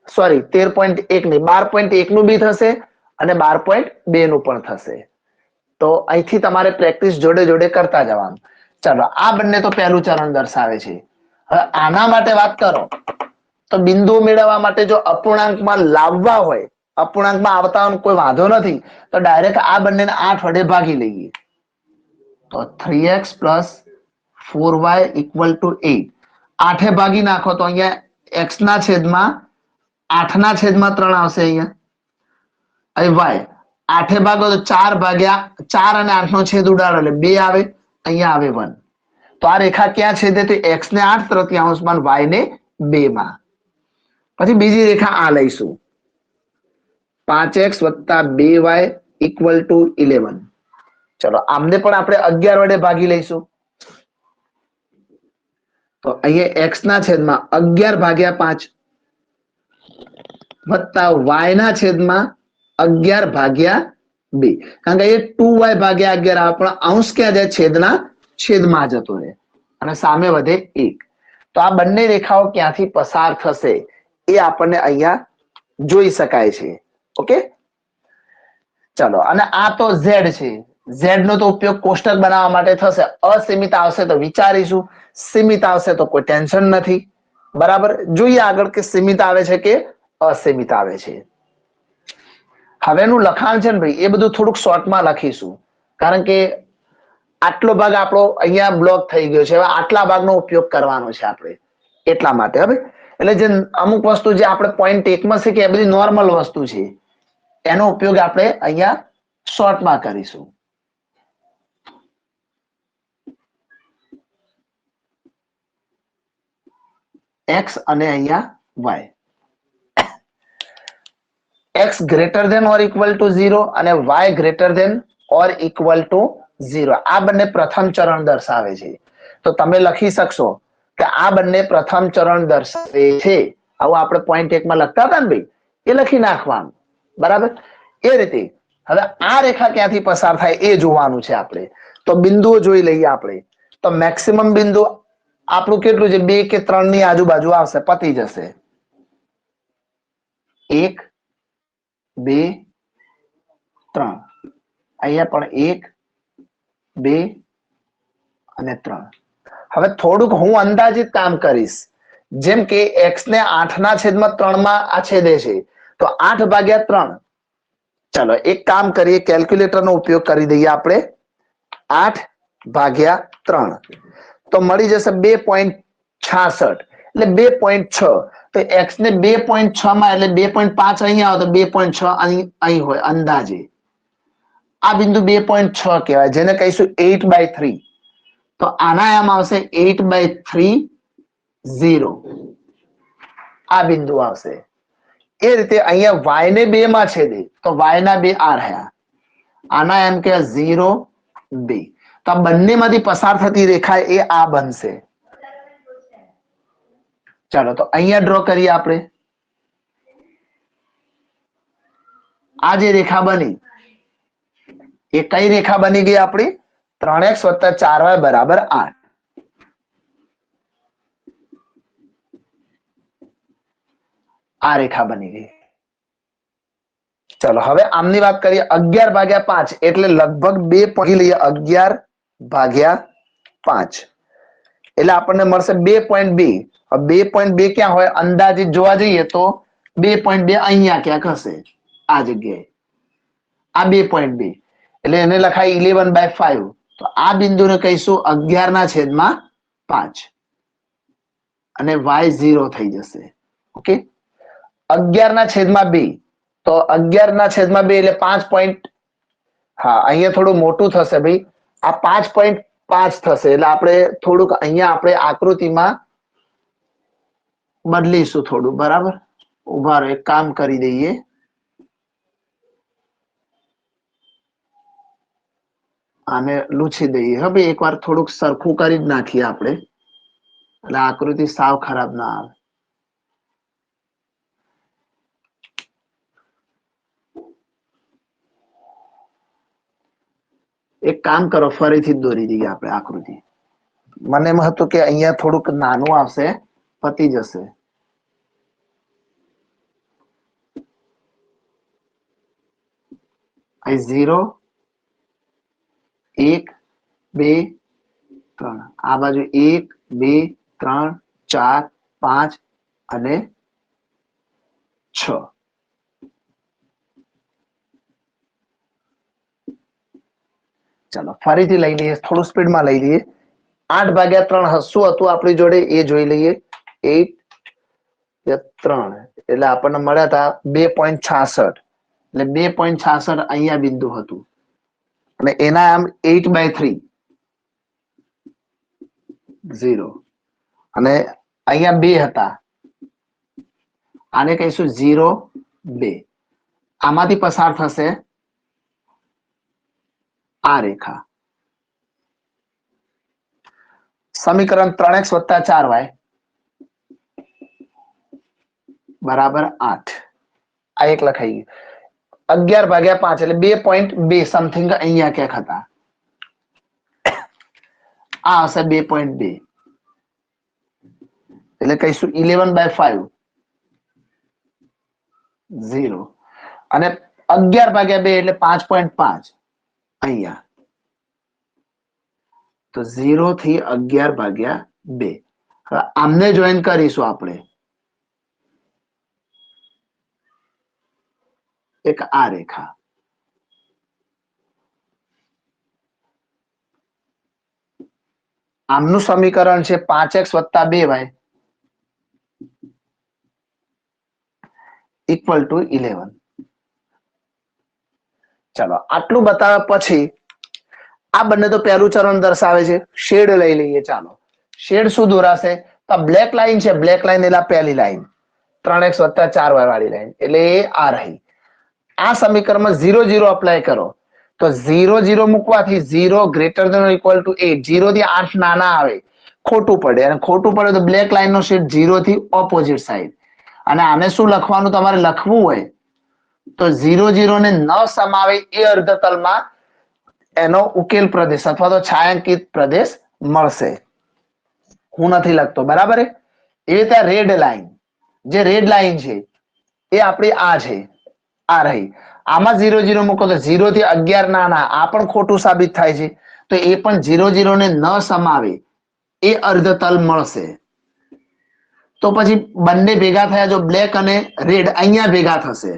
સોરી 13.1 નહીં 12.1 નું બી થશે અને 12.2 નું પણ થશે. તો અહીંથી તમારે પ્રેક્ટિસ જોડે જોડે કરતા જવાનું. ચલો આ બંને તો પહેલું ચરણ દર્શાવે છે. હવે આના માટે વાત કરો તો બિંદુ મેળવવા માટે જો અપૂર્ણાંકમાં લાવવા હોય, અપૂર્ણાંકમાં આવતા કોઈ વાંધો નથી, તો ડાયરેક્ટ આ બંનેને 8 વડે ભાગી લઈએ. તો 3x plus 4y equal to 8. 8 ભાગી નાખો તો અહીંયા x ના છેદમાં 8 ના છેદમાં 3 આવશે. અહીંયા y 8 ભાગો તો 4 ભાગ્યા 4 અને 8 નો છેદ ઉડાડો એટલે 2 આવે, અહીંયા આવે 1. તો આ રેખા ક્યાં છેદે? તો x ને 8 તૃતીયાંશમાં y ને 2 માં. પછી બીજી રેખા આ લઈશું, 5x વત્તા 2y ઇક્વલ ટુ 11. ચલો આમને પણ આપણે 11 વડે ભાગી લઈશું. તો અહીંયા x ના છેદમાં 11 ભાગ્યા 5 વત્તા y ના છેદમાં 11 ભાગ્યા 2, કારણ કે એ 2y ભાગ્યા 11 આવે પણ અંશ ક્યાં જાય? છેદમાં જતો રહે અને સામે વધે 1. તો આ બંને રેખાઓ ક્યાંથી પસાર થશે એ આપણને અહીંયા જોઈ શકાય છે. ઓકે, ચલો અને આ તો z છે. z નો તો ઉપયોગ કોષ્ટક બનાવવા માટે થશે. અસીમિત આવશે તો વિચારીશું, સીમિત આવશે તો કોઈ ટેન્શન નથી. બરાબર, જોઈએ આગળ કે સીમિત આવે છે કે અસીમિત આવે છે. હવેનું લખાણ છે ને ભાઈ, એ બધું થોડુંક શોર્ટમાં લખીશું, કારણ કે આટલો ભાગ આપણો અહીંયા બ્લોક થઈ ગયો છે. હવે આટલા ભાગનો ઉપયોગ કરવાનો છે આપણે, એટલા માટે. હવે એટલે જે અમુક વસ્તુ જે આપણે પોઈન્ટ 1 માં શીખી એ બધી નોર્મલ વસ્તુ છે, એનો ઉપયોગ આપણે અહીંયા શોર્ટમાં કરીશું. x અને અહીંયા y. x greater than or equal to 0 અને y greater than or equal to 0. આ બંને પ્રથમ ચરણ દર્શાવે છે. તો તમે લખી શકશો કે આ બંને પ્રથમ ચરણ દર્શાવે છે. આવું આપણે પોઈન્ટ 1 માં લખતા હતા ને ભાઈ, એ લખી નાખવાનું. બરાબર, એ રીતે હવે આ રેખા ક્યાંથી પસાર થાય એ જોવાનું છે આપણે. તો બિંદુઓ જોઈ લઈએ આપણે. તો મેક્સિમમ બિંદુ આપણું કેટલું છે? 2 કે 3 ની આજુબાજુ આવશે, પતી જશે. 1 2 3, અહીંયા પણ 1 2 અને 3. હવે થોડુંક હું અંદાજિત કામ કરીશ. જેમ કે x ને 8 ના છેદમાં 3 માં આ છેદે છે, તો 8 ભાગ્યા 3. ચલો એક કામ કરીએ, કેલ્ક્યુલેટર નો ઉપયોગ કરી દઈએ આપણે. 8 ભાગ્યા 3 તો મળી જશે 2.66, એટલે 2.6. તો x ને 2.6 માં એટલે 2.5 અહીંયા આવે તો 2.6 અહીં હોય અંદાજે. આ બિંદુ 2.6 કહેવાય, જેને કહીશું 8/3. તો આના આમ આવશે 8/3 0. આ બિંદુ આવશે. એ રીતે અહીંયા y ને 2 માં છેદે તો y ના 2 આ રહ્યા. આના એમ કે 0 2. તો આ બંનેમાંથી પસાર થતી રેખા એ આ બનશે. ચાલો તો અહીંયા ડ્રો કરીએ આપણે. આ જે રેખા બની એ કઈ રેખા બની ગઈ આપણી? 3x + 4y = 8. આ રેખા બની ગઈ. ચલો હવે આમની વાત કરીએ. 11/5 એટલે લગભગ 2 પહોંચી લઈએ. 11/5 એટલે આપણને મળશે 2.2. 2.2 ક્યાં હોય? અંદાજિત જોવા જઈએ તો 2.2 અહીંયા ક્યાંક હશે, આ જગ્યાએ. આ 2.2 એટલે એને લખાય 11/5. તો આ બિંદુને કહીશું 11/5 અને y 0 થઈ જશે. ઓકે, 11/2 તો 11/2 એટલે 5. હા, અહીંયા થોડું મોટું થશે ભાઈ. આ 5.5 થશે. એટલે આપણે થોડુંક અહીંયા આપણે આકૃતિમાં બદલીશું થોડું. બરાબર, ઉભા રહો, એક કામ કરી દઈએ. આને લૂછી દઈએ. હવે એકવાર થોડુંક સરખું કરી જ નાખીએ આપણે, એટલે આકૃતિ સાવ ખરાબ ના આવે. એક કામ કરો, ફરીથી દોરી દઈએ આપણે આકૃતિ. મને એમ હતું કે અહીંયા થોડુંક નાનું આવશે, પતી જશે. અહીં 0 1 2 3, આ બાજુ 1 2 3 4 5 અને 6. ચાલો ફરીથી લઈ લઈએ, થોડું સ્પીડમાં લઈ લઈએ. 8/3 શું હતું આપણી જોડે એ જોઈ લઈએ. 8/3 એટલે આપણને મળ્યા હતા 2.66. એટલે 2.66 અહીંયા બિંદુ હતું અને એના આમ 8/3 0 અને અહીંયા 2 હતા. આને કહીશું 0 2. આમાંથી પસાર થશે આ રેખા. સમીકરણ 3x + 4y બરાબર 8. આ એક લખાઈ ગયું. 11/5 એટલે 2.2 સમથિંગ અહીંયા ક્યાંક હતા. આ હશે 2.2 એટલે કહીશું 11/5 0 અને 11/2 એટલે 5.5 અહીંયા તો 0 થી 11/2. હવે આમને જોઈન કરીશું આપણે એક આ રેખા. આમનું સમીકરણ છે 5x + 2y = 11. ચલો આટલું બતાવ્યા પછી આ બંને તો પહેલું ચરણ દર્શાવે છે. શેડ લઈ લઈએ. ચાલો શેડ શું દોરાશે? તો બ્લેક લાઈન છે. બ્લેક લાઈન એટલે પહેલી લાઈન 3x + 4y વાળી લાઈન એટલે એ આ રહી. આ સમીકરણમાં 0 0 અપ્લાય કરો તો 0 0 મૂકવાથી 0 > 8 0 થી 8 નાના આવે ખોટું પડે અને ખોટું પડે તો બ્લેક લાઈન નો શેડ 0 થી ઓપોઝિટ સાઈડ. અને આને શું લખવાનું તમારે લખવું હોય તો 0 0 ને ન સમાવે એ અર્ધતલમાં એનો ઉકેલ પ્રદેશ અથવા તો છાયાંકિત પ્રદેશ મળશે. હું નથી લખતો બરાબર. એ રીતે રેડ લાઈન જે રેડ લાઈન છે એ આપણી આ છે. આ રહી. આમાં 0 0 મૂકો તો 0 થી 11 નાના આ પણ ખોટું સાબિત થાય છે તો એ પણ 0 0 ને ન સમાવે એ અર્ધતલ મળશે. તો પછી બંને ભેગા થયા જો બ્લેક અને રેડ અહીંયા ભેગા થશે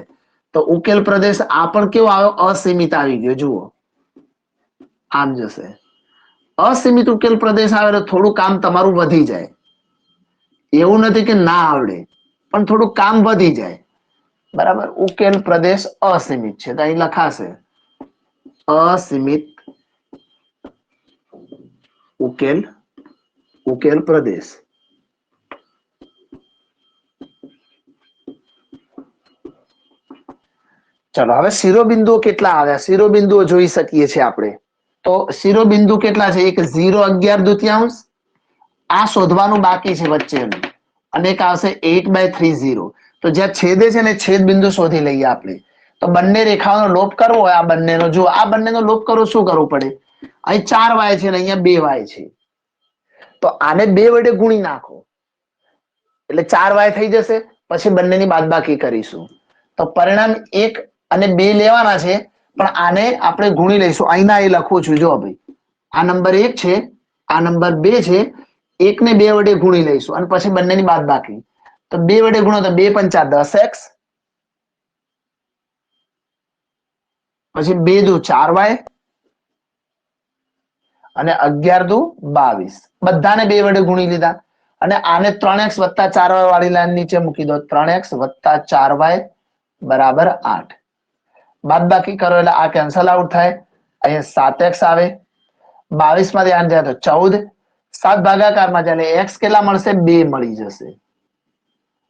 તો ઉકેલ પ્રદેશ આ પણ કેવો આવ્યો? અસીમિત આવી ગયો. જુઓ આમ જશે. અસીમિત ઉકેલ પ્રદેશ આવે તો થોડું કામ તમારું વધી જાય. એવું નથી કે ના આવડે પણ થોડું કામ વધી જાય. બરાબર. ઉકેલ પ્રદેશ અસીમિત છે તો અહીં લખાશે અસીમિત ઉકેલ પ્રદેશ. ચલો હવે શિરોબિંદુઓ કેટલા આવ્યા? શિરોબિંદુઓ જોઈ શકીએ છીએ આપણે. તો શિરોબિંદુ કેટલા છે? એક 0 11 દુત્યાંશ આ શોધવાનું બાકી છે વચ્ચેનું અને એક આવશે 8/3 તો જ્યાં છેદે છે ને છેદ બિંદુ શોધી લઈએ આપણે. તો બંને રેખાઓનો લોપ કરવો હોય આ બંનેનો જો આ બંનેનો લોપ કરવો શું કરવું પડે? અહીં 4y છે ને અહીંયા 2y છે તો આને 2 વડે ગુણી નાખો એટલે 4y થઈ જશે. પછી બંનેની બાદબાકી કરીશું તો પરિણામ 1 અને 2 લેવાના છે પણ આને આપણે ગુણી લઈશું. અહીંના એ લખું છું. જો ભાઈ આ નંબર 1 છે આ નંબર 2 છે. 1 ને 2 વડે ગુણી લઈશું અને પછી બંનેની બાદબાકી. તો 2 વડે ગુણો તો 2 × 5 = 10x પછી 2 × 2 = 4y અને 11 × 2 = 22. બધાને 2 વડે ગુણી લીધા અને આને 3x + 4y વાળી લાઈન નીચે મૂકી દો. 3x + 4y = 8. બાદબાકી કરો એટલે આ કેન્સલ આઉટ થાય. અહીંયા 7x આવે. 22 માં ધ્યાન જાય તો 14. 7 ભાગાકારમાં જાય એટલે x કેટલા મળશે? 2 મળી જશે.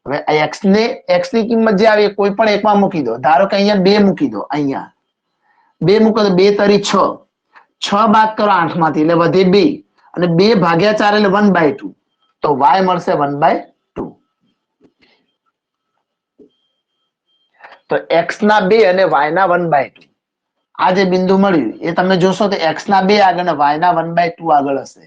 હવે x ની કિંમત જે આવી કોઈ પણ એકમાં મૂકી દો. ધારો કે અહીંયા 2 મૂકી દો. અહીંયા 2 મૂકો તો 2 તરી 6. 6 બાદ કરો 8 માંથી એટલે વધે 2 અને 2 / 4 એટલે 1/2 તો y મળશે 1/2. તો x ના 2 અને y ના 1/2 આ જે બિંદુ મળ્યું એ તમે જોશો તો x ના 2 આગળ અને y ના 1/2 આગળ હશે.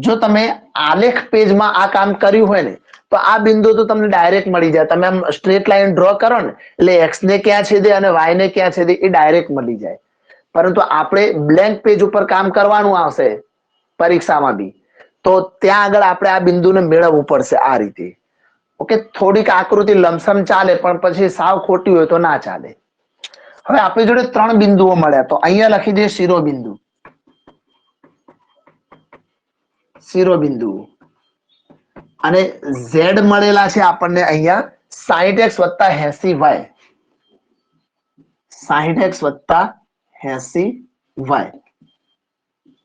જો તમે આલેખ પેજમાં આ કામ કર્યું હોય ને તો આ બિંદુ તો તમને ડાયરેક્ટ મળી જાય. તમે આમ સ્ટ્રેટ લાઈન ડ્રો કરો ને એટલે x ને ક્યાં છેદે અને y ને ક્યાં છેદે એ ડાયરેક્ટ મળી જાય. પરંતુ આપણે બ્લેન્ક પેજ ઉપર કામ કરવાનું આવશે પરીક્ષામાં બી તો ત્યાં આગળ આપણે આ બિંદુને મેળવવું પડશે આ રીતે. ઓકે. થોડીક આકૃતિ લમસમ ચાલે પણ પછી સાવ ખોટી હોય તો ના ચાલે. હવે આપણી જોડે 3 બિંદુઓ મળ્યા તો અહીંયા લખી દઈએ શિરોબિંદુ. શિરોબિંદુ અને z મળેલા છે આપણને અહીંયા 60x + 80y 60x + 80y.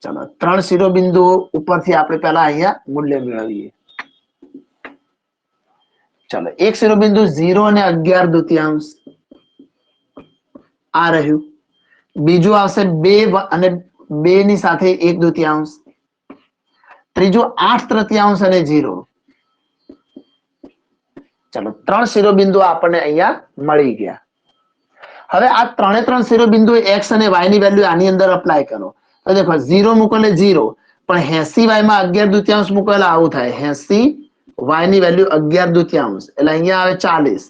ચલો 3 શિરોબિંદુઓ ઉપરથી આપણે પહેલા અહીંયા મૂલ્ય મેળવીએ. ચલો એક શિરોબિંદુ 0 અને 11 દુત્યાંશ આ રહ્યું. બીજું આવશે 2 અને 2 ની સાથે 1/2, ત્રીજું 8/3 અને 0. ચલો 3 શિરોબિંદુ આપણને અહીંયા મળી ગયા. હવે આ 3 શિરોબિંદુ x અને y ની વેલ્યુ આની અંદર અપ્લાય કરો તો દેખો 0 મૂકો એટલે 0, પણ 80y માં 11/2 મૂકો એટલે આવું થાય. 80y ની વેલ્યુ 11/2 એટલે અહીંયા આવે 40,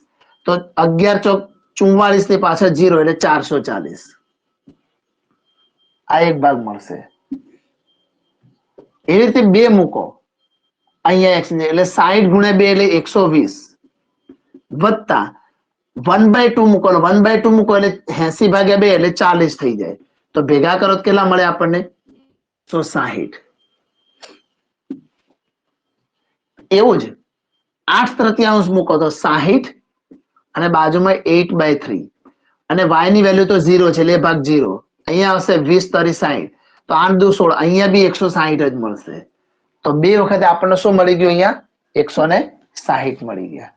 તો 11 ચોક 44 ની પાછળ 0 એટલે 440. આ એક ભાગ મળશે. એવી રીતે 2 મૂકો અહીંયા x એટલે 60 ગુણ્યા 2 એટલે 120 વત્તા 1/2 મૂકો, 1/2 મૂકો એટલે 80 ભાગ્યા 2 એટલે 40 થઈ જાય. તો ભેગા કરો તો કેટલા મળે આપણને? 160. એવું જ 8/3 મૂકો તો 60 અને બાજુમાં 8/3 અને y ની વેલ્યુ તો 0 છે એટલે ભાગ 0. અહીંયા આવશે 20 30 60, તો 8 દુ 16, અહીંયા બી 160 જ મળશે. તો બે વખતે આપણને શું મળી ગયું? અહીંયા 160 મળી ગયા.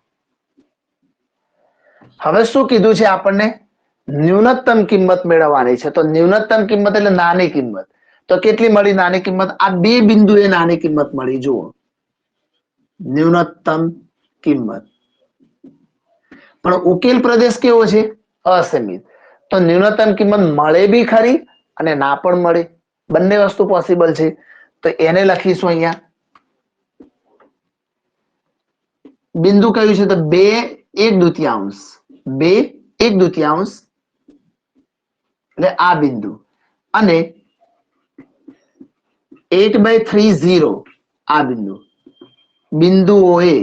હવે શું કીધું છે આપણને? ન્યૂનતમ કિંમત મેળવવાની છે. તો ન્યૂનતમ કિંમત એટલે નાની કિંમત. તો કેટલી મળી નાની કિંમત? આ બે બિંદુએ નાની કિંમત મળી. જુઓ, ન્યૂનતમ કિંમત. પણ ઉકેલ પ્રદેશ કેવો છે? અસીમિત. તો ન્યૂનતમ કિંમત મળે બી ખરી અને ના પણ મળે, બંને વસ્તુ પોસિબલ છે. તો એને લખીશું અહીંયા. બિંદુ કયું છે? તો 2/1/2, 2/1/2 એટલે આ બિંદુ, અને 8/30 આ બિંદુ. બિંદુઓએ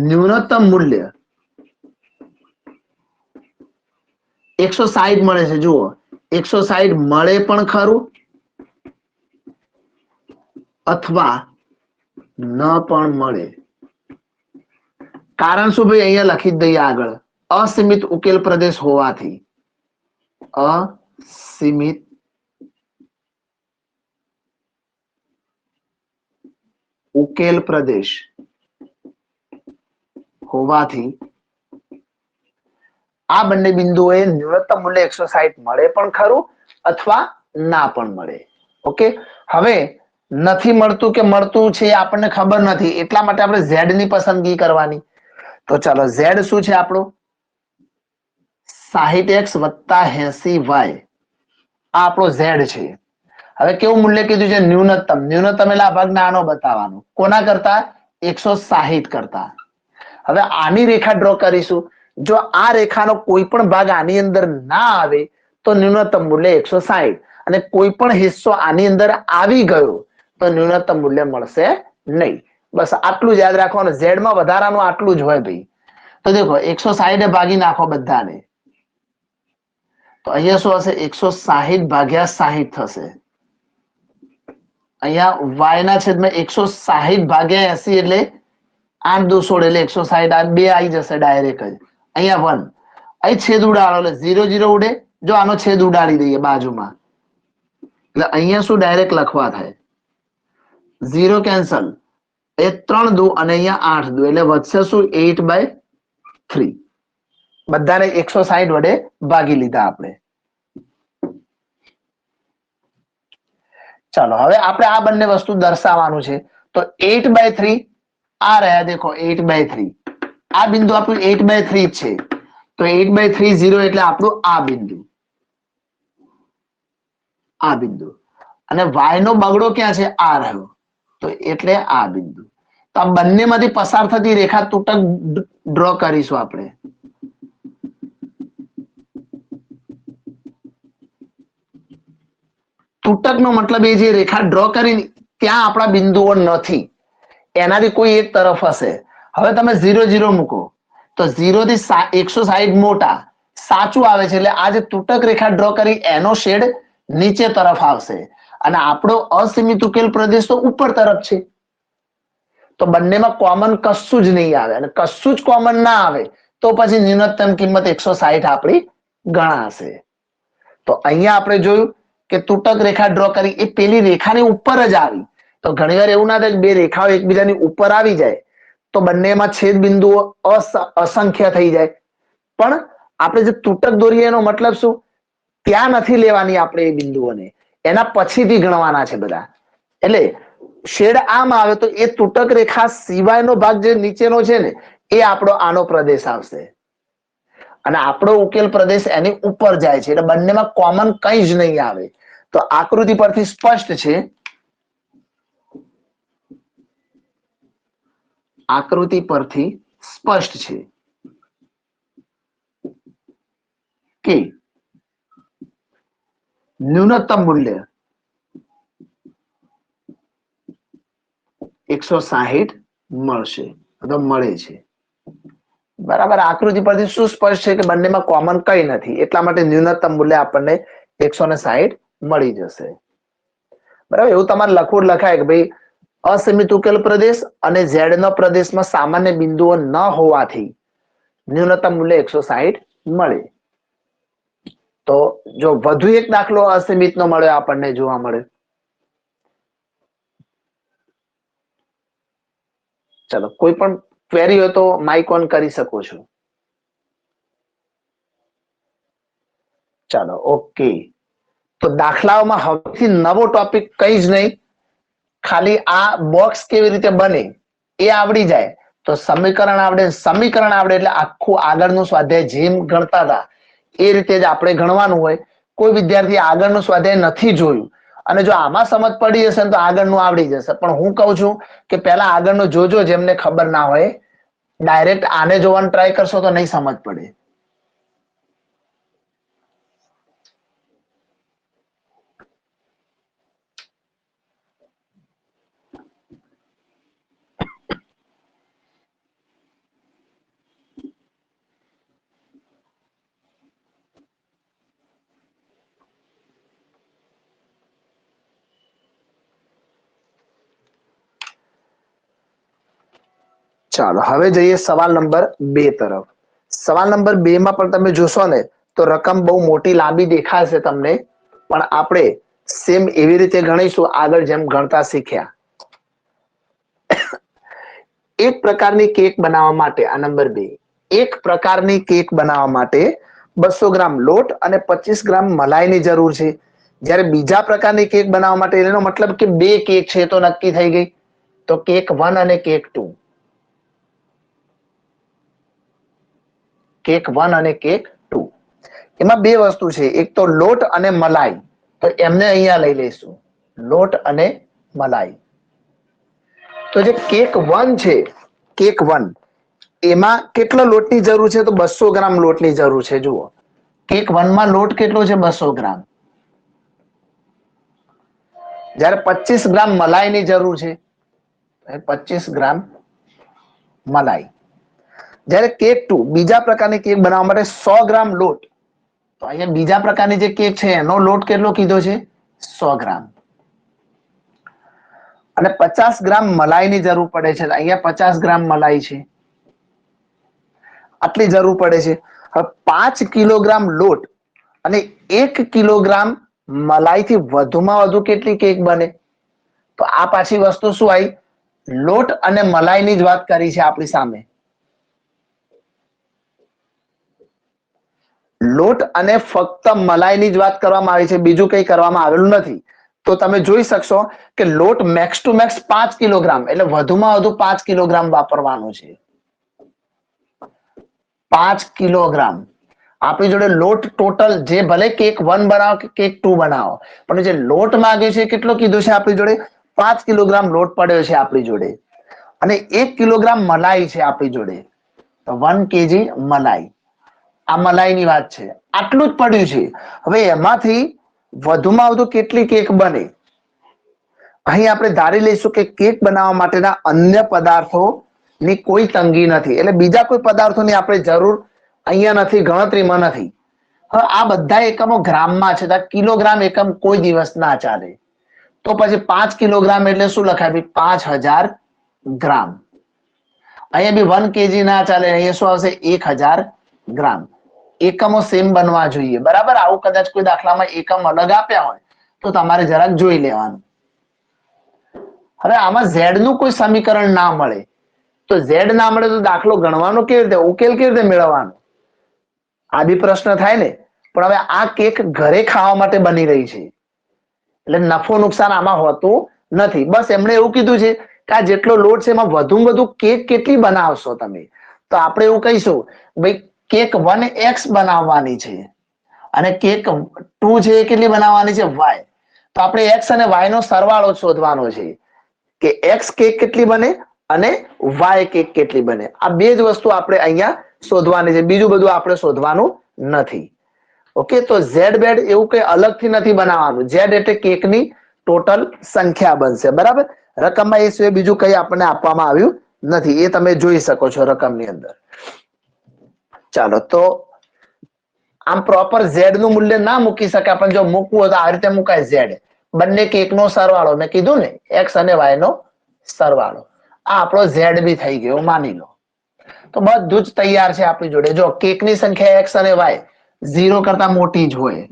ન્યૂનતમ મૂલ્ય 160 મળે છે. જુઓ, 160 મળે પણ ખરું અથવા ન પણ મળે. કારણ શું ભાઈ? અહીંયા લખી જ દઈએ આગળ. અસીમિત ઉકેલ પ્રદેશ હોવાથી. અસીમિત ઉકેલ પ્રદેશ હોવાથી આ બંને બિંદુઓએ ન્યૂનતમ મૂલ્ય 160 મળે પણ ખરું અથવા ના પણ મળે. ઓકે, હવે નથી મળતું કે મળતું છે આપણને ખબર નથી, એટલા માટે આપણે z ની પસંદગી કરવાની. તો ચાલો, z શું છે આપણું? 60x વત્તા 80y. આ આપણો z છે. હવે કેવું મૂલ્ય કીધું છે? ન્યૂનતમ. ન્યૂનતમ એટલે આ ભાગ નાનો બતાવવાનો. કોના કરતા? 160 કરતા. હવે આની રેખા ડ્રો કરીશું. જો આ રેખાનો કોઈ પણ ભાગ આની અંદર ના આવે તો ન્યૂનતમ મૂલ્ય 160, અને કોઈ પણ હિસ્સો આની અંદર આવી ગયો તો ન્યૂનતમ મૂલ્ય મળશે નહીં. બસ આટલું જ યાદ રાખવાનું. z માં વધારાનું આટલું જ હોય ભાઈ. તો દેખો 160 ભાગી નાખો બધાને, તો અહીંયા શું હશે? 160 ભાગ્યા 60 થશે. અહીંયા y ના છેદમાં 160 ભાગ્યા 80 એટલે 8 દુ 16 એટલે 160. આ બે આવી જશે ડાયરેક્ટ જ. અહીંયા 1, અહીં છેદ ઉડાડો એટલે 0 0 ઉડે. જો આનો છેદ ઉડાડી દઈએ બાજુમાં, એટલે અહીંયા શું ડાયરેક્ટ લખવા થાય? 0 કેન્સલ, એ 3 દુ અને અહીંયા 8 દુ એટલે વધશે શું? 8/3. બધાને 160 વડે ભાગી લીધા આપણે. ચાલો, હવે આપણે આ બંને વસ્તુ દર્શાવવાનું છે. તો 8/3 આ રહ્યા, દેખો 8/3. આ બિંદુ આપણું 8/3 છે. તો 8/30 એટલે આપણું આ બિંદુ, આ બિંદુ. અને y નો બગડો ક્યાં છે? આ રહ્યો, તો એટલે આ બિંદુ. તો આ બંનેમાંથી પસાર થતી રેખા તૂટક ડ્રો કરીશું આપણે. તૂટક નો મતલબ એ જે રેખા ડ્રો કરી ત્યાં આપણા બિંદુઓ નથી, એનાથી કોઈ એક તરફ હશે. હવે તમે 0 0 મૂકો તો 0 થી 160 મોટા સાચું આવે છે, એટલે આ જે તૂટક રેખા ડ્રો કરી એનો શેડ નીચે તરફ આવશે, અને આપણો અસીમિત ઉકેલ પ્રદેશ તો ઉપર તરફ છે. તો બંનેમાં કોમન કશું જ નહીં આવે, અને કશું જ કોમન ના આવે તો પછી ન્યૂનતમ કિંમત 160 આપણી ગણાશે. તો અહીંયા આપણે જોયું કે તૂટક રેખા ડ્રો કરી એ પેલી રેખાની ઉપર જ આવી. તો ઘણીવાર એવું ના થાય બે રેખાઓ એકબીજાની ઉપર આવી જાય તો બંનેમાં છેદ બિંદુઓ અસંખ્ય થઈ જાય, પણ આપણે જે તૂટક દોરીએ એનો મતલબ શું? ત્યાં નથી લેવાની આપણે એ બિંદુઓને, એના પછીથી ગણવાના છે બધા. એટલે શેડ આમ આવે તો એ તૂટક રેખા સિવાયનો ભાગ જે નીચેનો છે ને એ આપણો આનો પ્રદેશ આવશે, અને આપણો ઉકેલ પ્રદેશ એની ઉપર જાય છે. એટલે બંનેમાં કોમન કંઈ જ નહીં આવે. તો આકૃતિ પરથી સ્પષ્ટ છે, આકૃતિ પરથી સ્પષ્ટ છે કે ન્યૂનતમ મૂલ્ય 160 મળશે, મળે છે. બરાબર. આકૃતિ પરથી શું સ્પષ્ટ છે કે બંનેમાં કોમન કઈ નથી, એટલા માટે ન્યૂનતમ મૂલ્ય આપણને 160 મળી જશે. બરાબર. એવું તમારે લખવું લખાય કે ભાઈ અસીમિત ઉકેલ પ્રદેશ અને ઝેડ નો પ્રદેશમાં સામાન્ય બિંદુઓ ન હોવાથી ન્યૂનતમ મૂલ્ય 160 મળે. તો જો વધુ એક દાખલો અસીમિત નો મળ્યો આપણને જોવા મળે. ચલો, કોઈ પણ ક્વેરી હોય તો માઇક ઓન કરી શકો છો. ચાલો, ઓકે. તો દાખલાઓમાં હવેથી નવો ટોપિક કઈ જ નહીં, ખાલી આ બોક્સ કેવી રીતે બને એ આવડી જાય તો સમીકરણ આવડે. સમીકરણ આવડે એટલે આખું આગળનું સ્વાધ્યાય જેમ ગણતા હતા એ રીતે જ આપણે ગણવાનું હોય. કોઈ વિદ્યાર્થી આગળનું સ્વાધ્યાય નથી જોયું અને જો આમાં સમજ પડી જશે ને તો આગળનું આવડી જશે. પણ હું કહું છું કે પહેલા આગળનું જોજો, જેમને ખબર ના હોય. ડાયરેક્ટ આને જોવાનું ટ્રાય કરશો તો નહીં સમજ પડે. ચાલો, હવે જઈએ સવાલ નંબર 2 તરફ. સવાલ નંબર 2 માં પણ તમે જોશો ને તો રકમ બહુ મોટી લાંબી દેખાશે તમને, પણ આપણે સેમ એવી રીતે ગણીશું આગળ જેમ ગણતા શીખ્યા. એક પ્રકારની કેક બનાવવા માટે, આ નંબર 2, એક પ્રકારની કેક બનાવવા માટે 200 ગ્રામ લોટ અને 25 ગ્રામ મલાઈની જરૂર છે. જ્યારે બીજા પ્રકારની કેક બનાવવા માટે એનો મતલબ કે 2 કેક છે તો નક્કી થઈ ગઈ. તો કેક 1 અને કેક 2, કેક 1 અને કેક 2, એમાં 2 વસ્તુ છે, એક તો લોટ અને મલાઈ. તો એમને અહીંયા લઈ લઈશું, લોટ અને મલાઈ. તો જે કેક 1 છે, કેક 1, એમાં કેટલો લોટની જરૂર છે? તો 200 ગ્રામ લોટની જરૂર છે. જુઓ, કેક 1 માં લોટ કેટલો છે? 200 ગ્રામ. જ્યારે 25 ગ્રામ મલાઈની જરૂર છે, 25 ગ્રામ મલાઈ. જ્યારે કેક 2, બીજા પ્રકારની કેક બનાવવા માટે 100 ગ્રામ લોટ. તો અહીંયા બીજા પ્રકારની જે કેક છે એનો લોટ કેટલો કીધો છે? 100 ગ્રામ. અને 50 ગ્રામ મલાઈની જરૂર પડે છે. અહીંયા 50 ગ્રામ મલાઈ છે, આટલી જરૂર પડે છે. હવે 5 કિલોગ્રામ લોટ અને 1 કિલોગ્રામ મલાઈથી વધુમાં વધુ કેટલી કેક બને? તો આ પાછી વસ્તુ શું આવી? લોટ અને મલાઈની જ વાત કરી છે આપણી સામે. લોટ અને ફક્ત મલાઈની જ વાત કરવામાં આવી છે, બીજું કંઈ કરવામાં આવેલું નથી. તો તમે જોઈ શકશો કે લોટ મેક્સ ટુ મેક્સ 5 કિલોગ્રામ, એટલે વધુમાં વધુ 5 કિલોગ્રામ વાપરવાનું છે. 5 કિલોગ્રામ આપણી જોડે લોટ ટોટલ, જે ભલે કેક 1 બનાવો કે કેક 2 બનાવો, પણ જે લોટ માંગ્યો છે કેટલો કીધો છે આપણી જોડે? 5 કિલોગ્રામ લોટ પડ્યો છે આપણી જોડે, અને 1 કિલોગ્રામ મલાઈ છે આપણી જોડે. તો 1 કેજી મલાઈ, આ મલાઈની વાત છે. આટલું જ પડ્યું છે. હવે એમાંથી વધુમાં વધુ કેટલી કેક બને? અહીં આપણે ધારી લઈશું કે કેક બનાવવા માટેના અન્ય પદાર્થો ની કોઈ તંગી નથી, એટલે બીજા કોઈ પદાર્થોની આપણે જરૂર અહીંયા નથી, ગણતરીમાં નથી. હવે આ બધા એકમો ગ્રામમાં છે, તો કિલોગ્રામ એકમ કોઈ દિવસ ના ચાલે. તો પછી 5 કિલોગ્રામ એટલે શું લખાય? 5000 ગ્રામ. અહીંયા બી 1 કેજી ના ચાલે, અહીંયા શું આવશે? 1000 ગ્રામ. એકમો સેમ બનવા જોઈએ. બરાબર. આવું કદાચ કોઈ દાખલામાં એકમ અલગ આપ્યા હોય તો તમારે જરાક જોઈ લેવાનું. હવે આમાં ઝેડ નું કોઈ સમીકરણ ના મળે, તો ઝેડ ના મળે તો દાખલો ગણવાનો કેવી રીતે, ઉકેલ કેવી રીતે મેળવવાનો? આ બી પ્રશ્ન થાય ને. પણ હવે આ કેક ઘરે ખાવા માટે બની રહી છે એટલે નફો નુકસાન આમાં હોતું નથી. બસ એમણે એવું કીધું છે કે આ જેટલો લોટ છે એમાં વધુમાં વધુ કેક કેટલી બનાવશો તમે, તો આપણે એવું કહીશું ભાઈ કેક 1x બનાવવાની છે અને કેક 2 છે એ કેટલી બનાવવાની છે y. તો આપણે x અને y નો સરવાળો શોધવાનો છે કે x કેક કેટલી બને અને y કેક કેટલી બને. આ બે જ વસ્તુ આપણે અહીંયા શોધવાની છે, બીજું બધું આપણે શોધવાનું નથી. ઓકે, તો ઝેડ બેડ એવું કઈ અલગથી નથી બનાવવાનું. ઝેડ એટલે કેકની ટોટલ સંખ્યા બનશે. બરાબર, રકમમાં એ સિવાય બીજું કઈ આપણને આપવામાં આવ્યું નથી, એ તમે જોઈ શકો છો રકમની અંદર. ચાલો, તો આમ પ્રોપર ઝેડ નું મૂલ્ય ના મૂકી શકાય, પણ જો મૂકવું હોય તો આ રીતે મુકાય. ઝેડ બંને કેક નો સરવાળો, મેં કીધું ને એક્સ અને વાય નો સરવાળો. આ આપણો ઝેડ બી થઈ ગયો માની લો. તો બધું જ તૈયાર છે આપણી જોડે. જો કેકની સંખ્યા એક્સ અને વાય 0 કરતા મોટી જ હોય,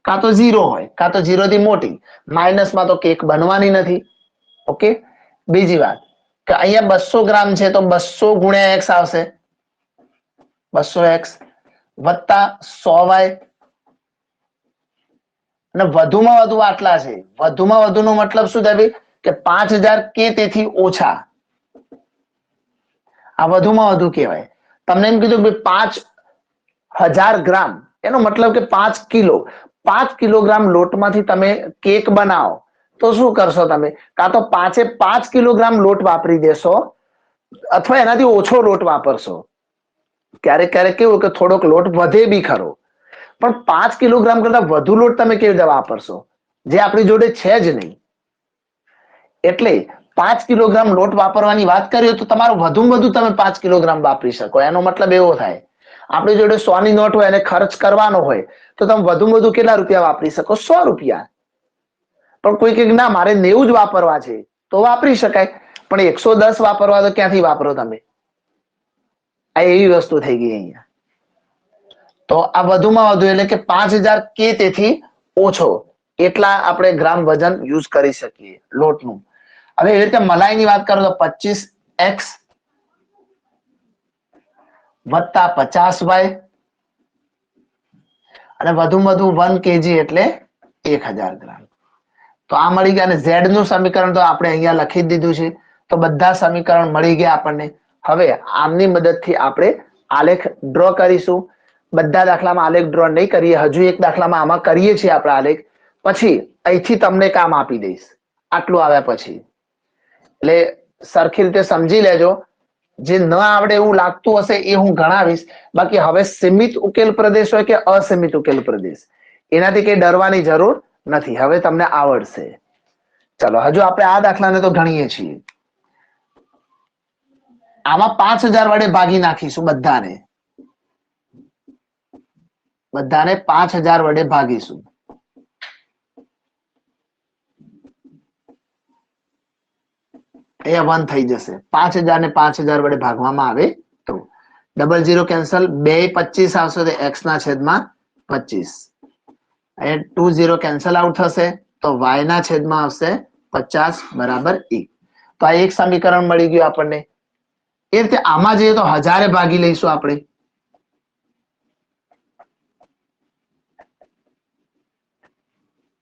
કાં તો 0 હોય કાં તો 0 થી મોટી. માઇનસમાં તો કેક બનવાની નથી. ઓકે, બીજી વાત કે અહીંયા 200 ગ્રામ છે તો 200 ગુણ્યા એક્સ આવશે, 200x વત્તા 100y. અને વધુમાં વધુ આટલા છે. વધુમાં વધુ નો મતલબ શું થાય કે 5000 કે તેથી ઓછા. આ વધુમાં વધુ કહેવાય. તમને એમ કીધું કે 5000 ગ્રામ, એનો મતલબ કે 5 કિલો. 5 કિલોગ્રામ લોટમાંથી તમે કેક બનાવો તો શું કરશો તમે? કાં તો 5 કિલોગ્રામ લોટ વાપરી દેશો અથવા એનાથી ઓછો લોટ વાપરશો. ક્યારેક ક્યારેક કેવું કે થોડોક લોટ વધે બી ખરો, પણ 5 કિલોગ્રામ કરતા વધુ લોટ તમે કેવી રીતે વાપરશો, જે આપણી જોડે છે જ નહીં. એટલે 5 કિલોગ્રામ લોટ વાપરવાની વાત કરીએ તો તમારું વધુમાં વધુ તમે 5 કિલોગ્રામ વાપરી શકો. એનો મતલબ એવો થાય આપણી જોડે 100 ની નોટ હોય અને ખર્ચ કરવાનો હોય તો તમે વધુમાં વધુ કેટલા રૂપિયા વાપરી શકો? 100 રૂપિયા. પણ કોઈ કે ના મારે 90 જ વાપરવા છે તો વાપરી શકાય, પણ 110 વાપરવા તો ક્યાંથી વાપરો તમે? આ એવી વસ્તુ થઈ ગઈ અહીંયા. તો આ વધુમાં વધુ એટલે કે 5000 કે તેથી ઓછો એટલા આપણે ગ્રામ વજન યુઝ કરી શકીએ લોટનું. હવે એવી રીતે મલાઈની વાત કરો તો 25x વત્તા 50y અને વધુમાં વધુ 1 kg એટલે 1000 ગ્રામ. તો આ મળી ગયા. અને ઝેડ નું સમીકરણ તો આપણે અહીંયા લખી જ દીધું છે. તો બધા સમીકરણ મળી ગયા આપણને. હવે આમની મદદથી આપણે આલેખ ડ્રો કરીશું. બધા દાખલામાં આલેખ ડ્રો નહીં કરીએ, હજુ એક દાખલામાં આમાં કરીએ છીએ આપણે આલેખ. પછી અહીંથી તમને કામ આપી દઈશ આટલું આવ્યા પછી. એટલે સરખી રીતે સમજી લેજો. જે ન આવડે એવું લાગતું હશે એ હું ગણાવીશ. બાકી હવે સીમિત ઉકેલ પ્રદેશ હોય કે અસીમિત ઉકેલ પ્રદેશ, એનાથી કઈ ડરવાની જરૂર નથી. હવે તમને આવડશે. ચલો, હજુ આપણે આ દાખલાને તો ગણીએ છીએ. આમાં 5000 વડે ભાગી નાખીશું. બધાને 5000 વડે ભાગીશું. અહીંયા 1 થઈ જશે. 5000 ને 5000 વડે ભાગવામાં આવે તો 00 કેન્સલ, 2 25 આવશે તો x ના છેદમાં 25. અહીંયા 20 કેન્સલ આઉટ થશે તો y ના છેદમાં આવશે 50 બરાબર 1. તો આ એક સમીકરણ મળી ગયું આપણને. એ રીતે આમાં જઈએ તો 1000 ભાગી લઈશું આપણે.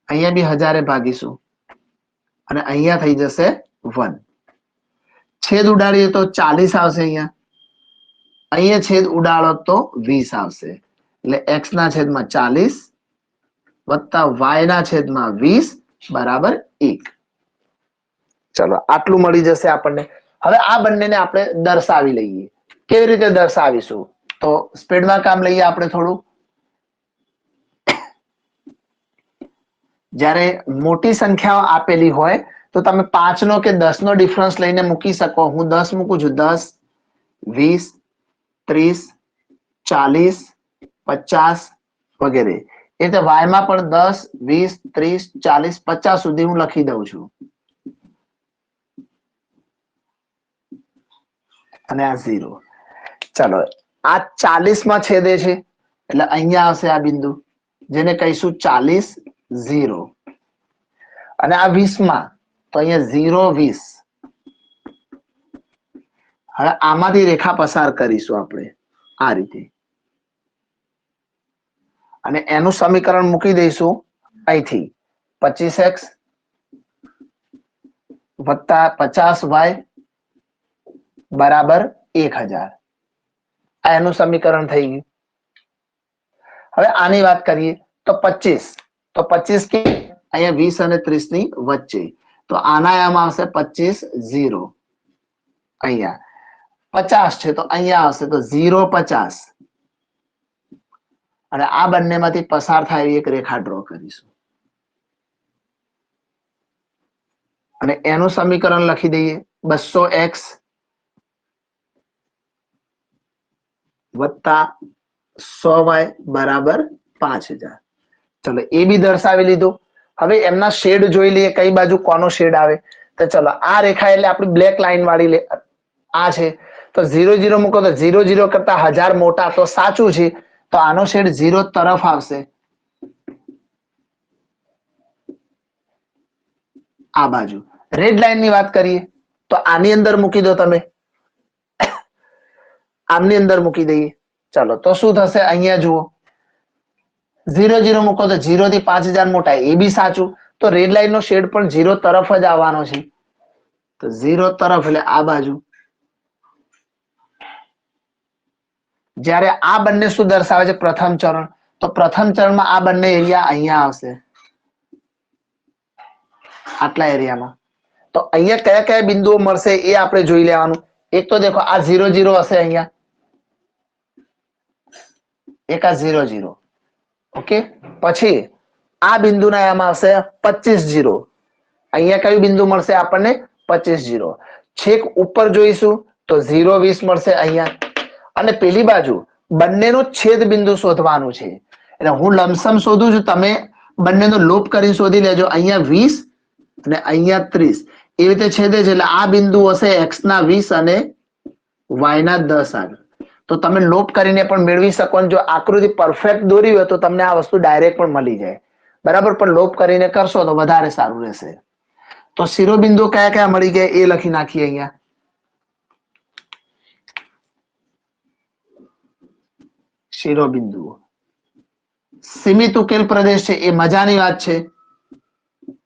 અહીંયા બી 1000 ભાગીશું અને અહીંયા થઈ જશે 1. છેદ ઉડાડીએ તો 40 આવશે. અહીંયા છેદ ઉડાડો તો 20 આવશે. એટલે x ના છેદમાં 40 વત્તા y ના છેદમાં 20 બરાબર 1. ચલો, આટલું મળી જશે આપણને. હવે આ બંનેને આપણે દર્શાવી લઈએ. કેવી રીતે દર્શાવીશું? તો સ્પીડમાં કામ લઈએ આપણે થોડું. જ્યારે મોટી સંખ્યાઓ આપેલી હોય તો તમે 5 નો કે 10 નો ડિફરન્સ લઈને મૂકી શકો. હું 10 મૂકું છું. 10 20 30 40 50 વગેરે. એ રીતે y માં પણ 10 20 30 40 50 સુધી હું લખી દઉં છું. અને આ 0. ચલો, આ 40 માં છેદે છે એટલે અહીંયા આવશે આ બિંદુ, જેને કહીશું 40 0. અને આ 20 માં તો અહીંયા 0 20. હવે આમાંથી રેખા પસાર કરીશું આપણે. આ રીતે, અને એનું સમીકરણ મૂકી દઈશું અહીંથી 25x વત્તા 50y બરાબર 1000. આ એનું સમીકરણ થઈ ગયું. હવે આની વાત કરીએ તો 25, તો 25 કે અહીંયા 20 અને 30 ની વચ્ચે, તો આના આમાં આવશે 25 0. અહીંયા 50 છે તો અહીંયા આવશે તો 0 50, અને આ બંનેમાંથી પસાર થાય એક રેખા ડ્રો કરીશું, અને એનું સમીકરણ લખી દઈએ 200x વત્તા 100y બરાબર 5000. ચલો એ બી દર્શાવી લીધું. હવે એમના શેડ જોઈ લઈએ, કઈ બાજુ કોનો શેડ આવે. તો ચલો આ રેખા એટલે આપણી બ્લેક લાઈન વાળી આ છે, તો 0 0 મૂકો તો 0 0 કરતા 1000 મોટા, તો સાચું છે. તો આનો શેડ 0 તરફ આવશે, આ બાજુ. રેડ લાઈન ની વાત કરીએ તો આની અંદર મૂકી દો, તમે આમની અંદર મૂકી દઈએ. ચલો તો શું થશે, અહીંયા જુઓ 0 0 મૂકો તો 0 થી 5000 મોટા, એ બી સાચું. તો રેડ લાઈન નો શેડ પણ 0 તરફ જ આવવાનો છે, તો 0 તરફ એટલે આ બાજુ. જ્યારે આ બંને શું દર્શાવે છે, પ્રથમ ચરણ, તો પ્રથમ ચરણમાં આ બંને એરિયા અહીંયા આવશે, આટલા એરિયામાં. તો અહીંયા કયા કયા બિંદુઓ મળશે એ આપણે જોઈ લેવાનું. એક તો દેખો આ 0 0 હશે અહીંયા, એક આ 0 0, ઓકે. પછી આ બિંદુના એમાં આવશે 25 0. અહીંયા કયું બિંદુ મળશે આપણને, 25 0. છેક ઉપર જોઈશું તો 0 20 મળશે અહીંયા, અને પેલી બાજુ બંનેનો છેદ બિંદુ શોધવાનું છે. એટલે હું લમસમ શોધું છું, તમે બંનેનો લોપ કરી શોધી લેજો. અહીંયા 20 અને અહીંયા 30, એ રીતે છેદે છે. એટલે આ બિંદુ હશે x ના 20 અને y ના 10 આગળ. તો તમે લોપ કરીને પણ મેળવી શકો. જો આકૃતિ પરફેક્ટ દોરી હોય તો તમને આ વસ્તુ ડાયરેક્ટ પણ મળી જાય, બરાબર. પણ લોપ કરીને કરશો તો વધારે સારું રહેશે. તો શિરોબિંદુ કયા કયા મળી ગયા એ લખી નાખીએ અહીંયા. શિરોબિંદુઓ સીમિત ઉકેલ પ્રદેશ છે, એ મજાની વાત છે.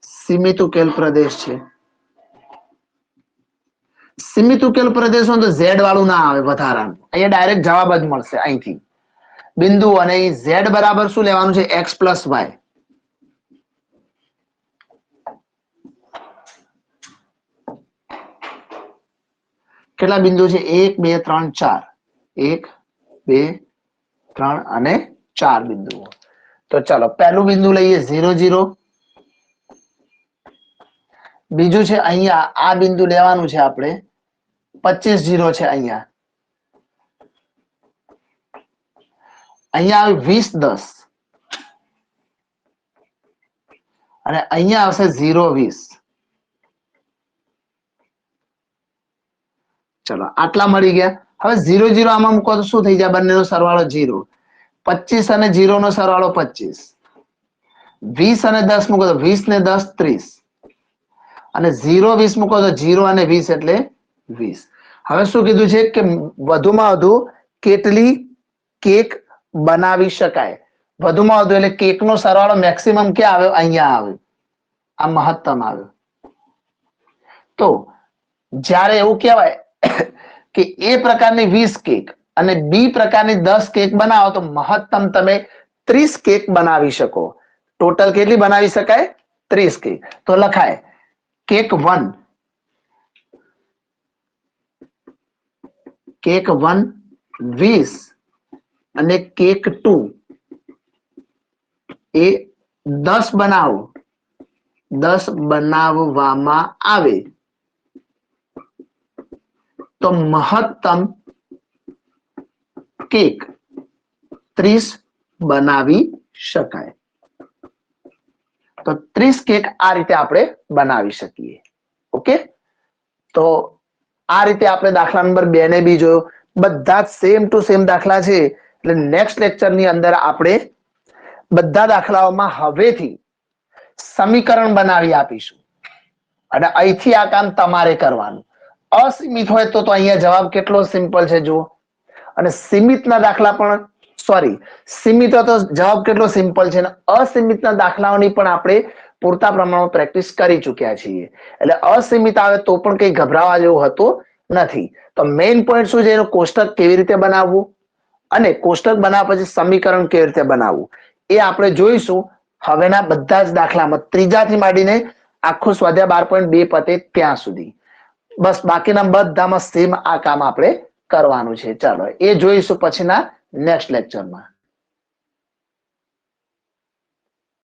સીમિત ઉકેલ પ્રદેશ છે. સીમિત ઉકેલ પ્રદેશ તો z વાળું ના આવે વધારાનું, અહીંયા ડાયરેક્ટ જવાબ જ મળશે અહીંથી બિંદુ. અને z બરાબર શું લેવાનું છે, x પ્લસ y. કેટલા બિંદુ છે, 1 2 3 4, 1 2 3 અને 4 બિંદુઓ. તો ચાલો પહેલું બિંદુ લઈએ 0 0. બીજું છે અહીંયા આ બિંદુ લેવાનું છે આપણે, 25 0 છે અહીંયા. અહીંયા આવે 20 10, અને અહીંયા આવશે 0 20. ચલો આટલા મળી ગયા. હવે 0 0 આમાં મૂકો તો શું થઈ જાય, બંનેનો સરવાળો 0. 25 અને 0 નો સરવાળો 25. 20 અને 10 મૂકો તો 20 ને 10 30, અને 0 20 મૂકો તો 0 અને 20 એટલે 20. હવે શું કીધું છે કે વધુમાં વધુ કેટલી કેક બનાવી શકાય. વધુમાં વધુ એટલે કેક નો સરવાળો મેક્સિમમ ક્યાં આવ્યો, અહીંયા આવ્યો, આ મહત્તમ આવ્યો. તો જ્યારે એવું કહેવાય કે એ પ્રકારની 20 કેક અને બી પ્રકારની 10 કેક બનાવો તો મહત્તમ તમે 30 કેક બનાવી શકો. ટોટલ કેટલી બનાવી શકાય, 30 કેક. તો લખાય કેક 1, કેક 1 20 અને કેક 2 એ 10 બનાવો, 10 બનાવવામાં આવે તો મહત્તમ કેક 30 બનાવી શકાય. તો 30 કેક આ રીતે આપણે બનાવી શકીએ. ઓકે, તો આ રીતે આપણે દાખલા નંબર 2 ને બી જોયો. બધા જ સેમ ટુ સેમ દાખલા છે. એટલે નેક્સ્ટ લેક્ચર ની અંદર આપણે બધા દાખલાઓમાં હવેથી સમીકરણ બનાવી આપીશું, અને અહીંથી આ કામ તમારે કરવાનું. અસીમિત હોય તો અહીંયા જવાબ કેટલો સિમ્પલ છે જુઓ. અને સીમિતના દાખલા પણ સીમિત તો જવાબ કેટલો સિમ્પલ છે, અસીમિતના દાખલાઓની પણ આપણે પૂરતા પ્રમાણમાં પ્રેક્ટિસ કરી ચૂક્યા છીએ. એટલે અસીમિત આવે તો પણ કઈ ગભરાવા જેવું હતું નથી. તો મેઇન પોઈન્ટ શું છે, એનું કોષ્ટક કેવી રીતે બનાવવું અને કોષ્ટક બનાવ્યા પછી સમીકરણ કેવી રીતે બનાવવું એ આપણે જોઈશું હવેના બધા જ દાખલામાં, ત્રીજાથી માંડીને આખું સ્વાધ્યાય 12.2 પતે ત્યાં સુધી. બસ બાકીના બધામાં સેમ આ કામ આપણે કરવાનું છે. ચાલો એ જોઈશું પછીના નેક્સ્ટ લેક્ચરમાં.